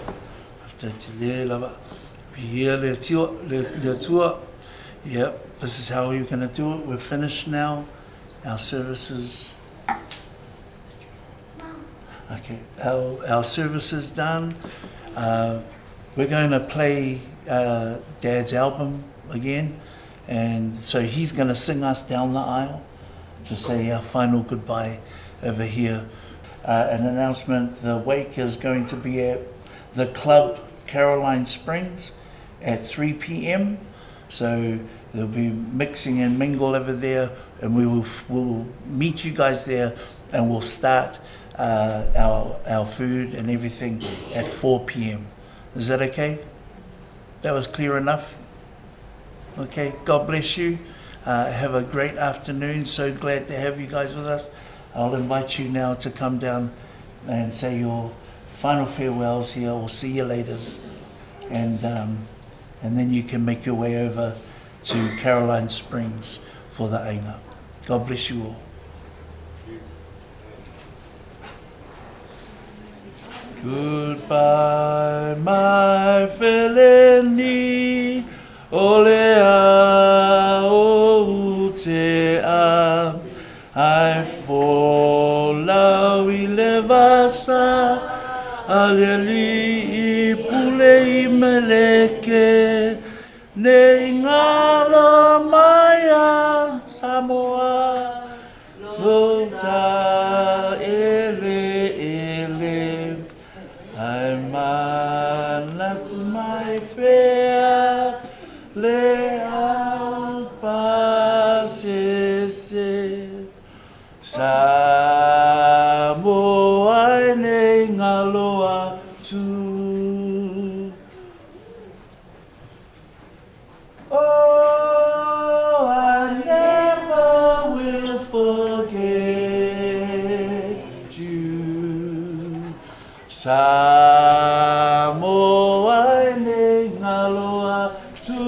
Whaftai te le lava. Pihia le tua. Yep, this is how we're going to do it. We're finished now. Our services. Okay, our service is done. We're going to play Dad's album again. And so he's going to sing us down the aisle to say our final goodbye over here. An announcement, the wake is going to be at the club Caroline Springs at 3 p.m. So there'll be mixing and mingle over there, and we will meet you guys there, and we'll start our food and everything at 4 p.m. Is that okay? That was clear enough? Okay, God bless you. Have a great afternoon. So glad to have you guys with us. I'll invite you now to come down and say your final farewells here. We'll see you later. And then you can make your way over to Caroline Springs for the ainga. God bless you all. Goodbye, my feleni, ole Lā'ulutō A.L. I follow Levasa, aleli pulei meleke, ne ngala maya Samoa, Lota ele, I'm not my prayer, le pasese. Samoa ne ngaloa tu. Oh, I never will forget you. Samoa ne ngaloa tu.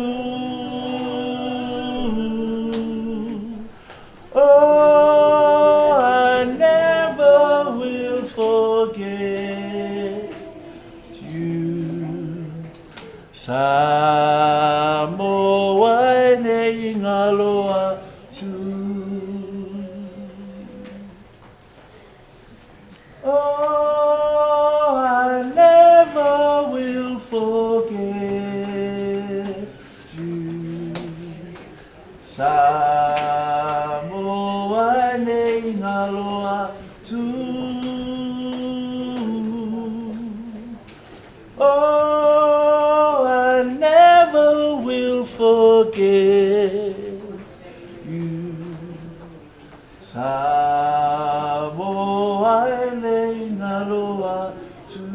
Samoa ne ngaloa tu. Oh, I never will. nei ngā loa tū. Oh, I never will forget you. Samoa nei ngā loa tū.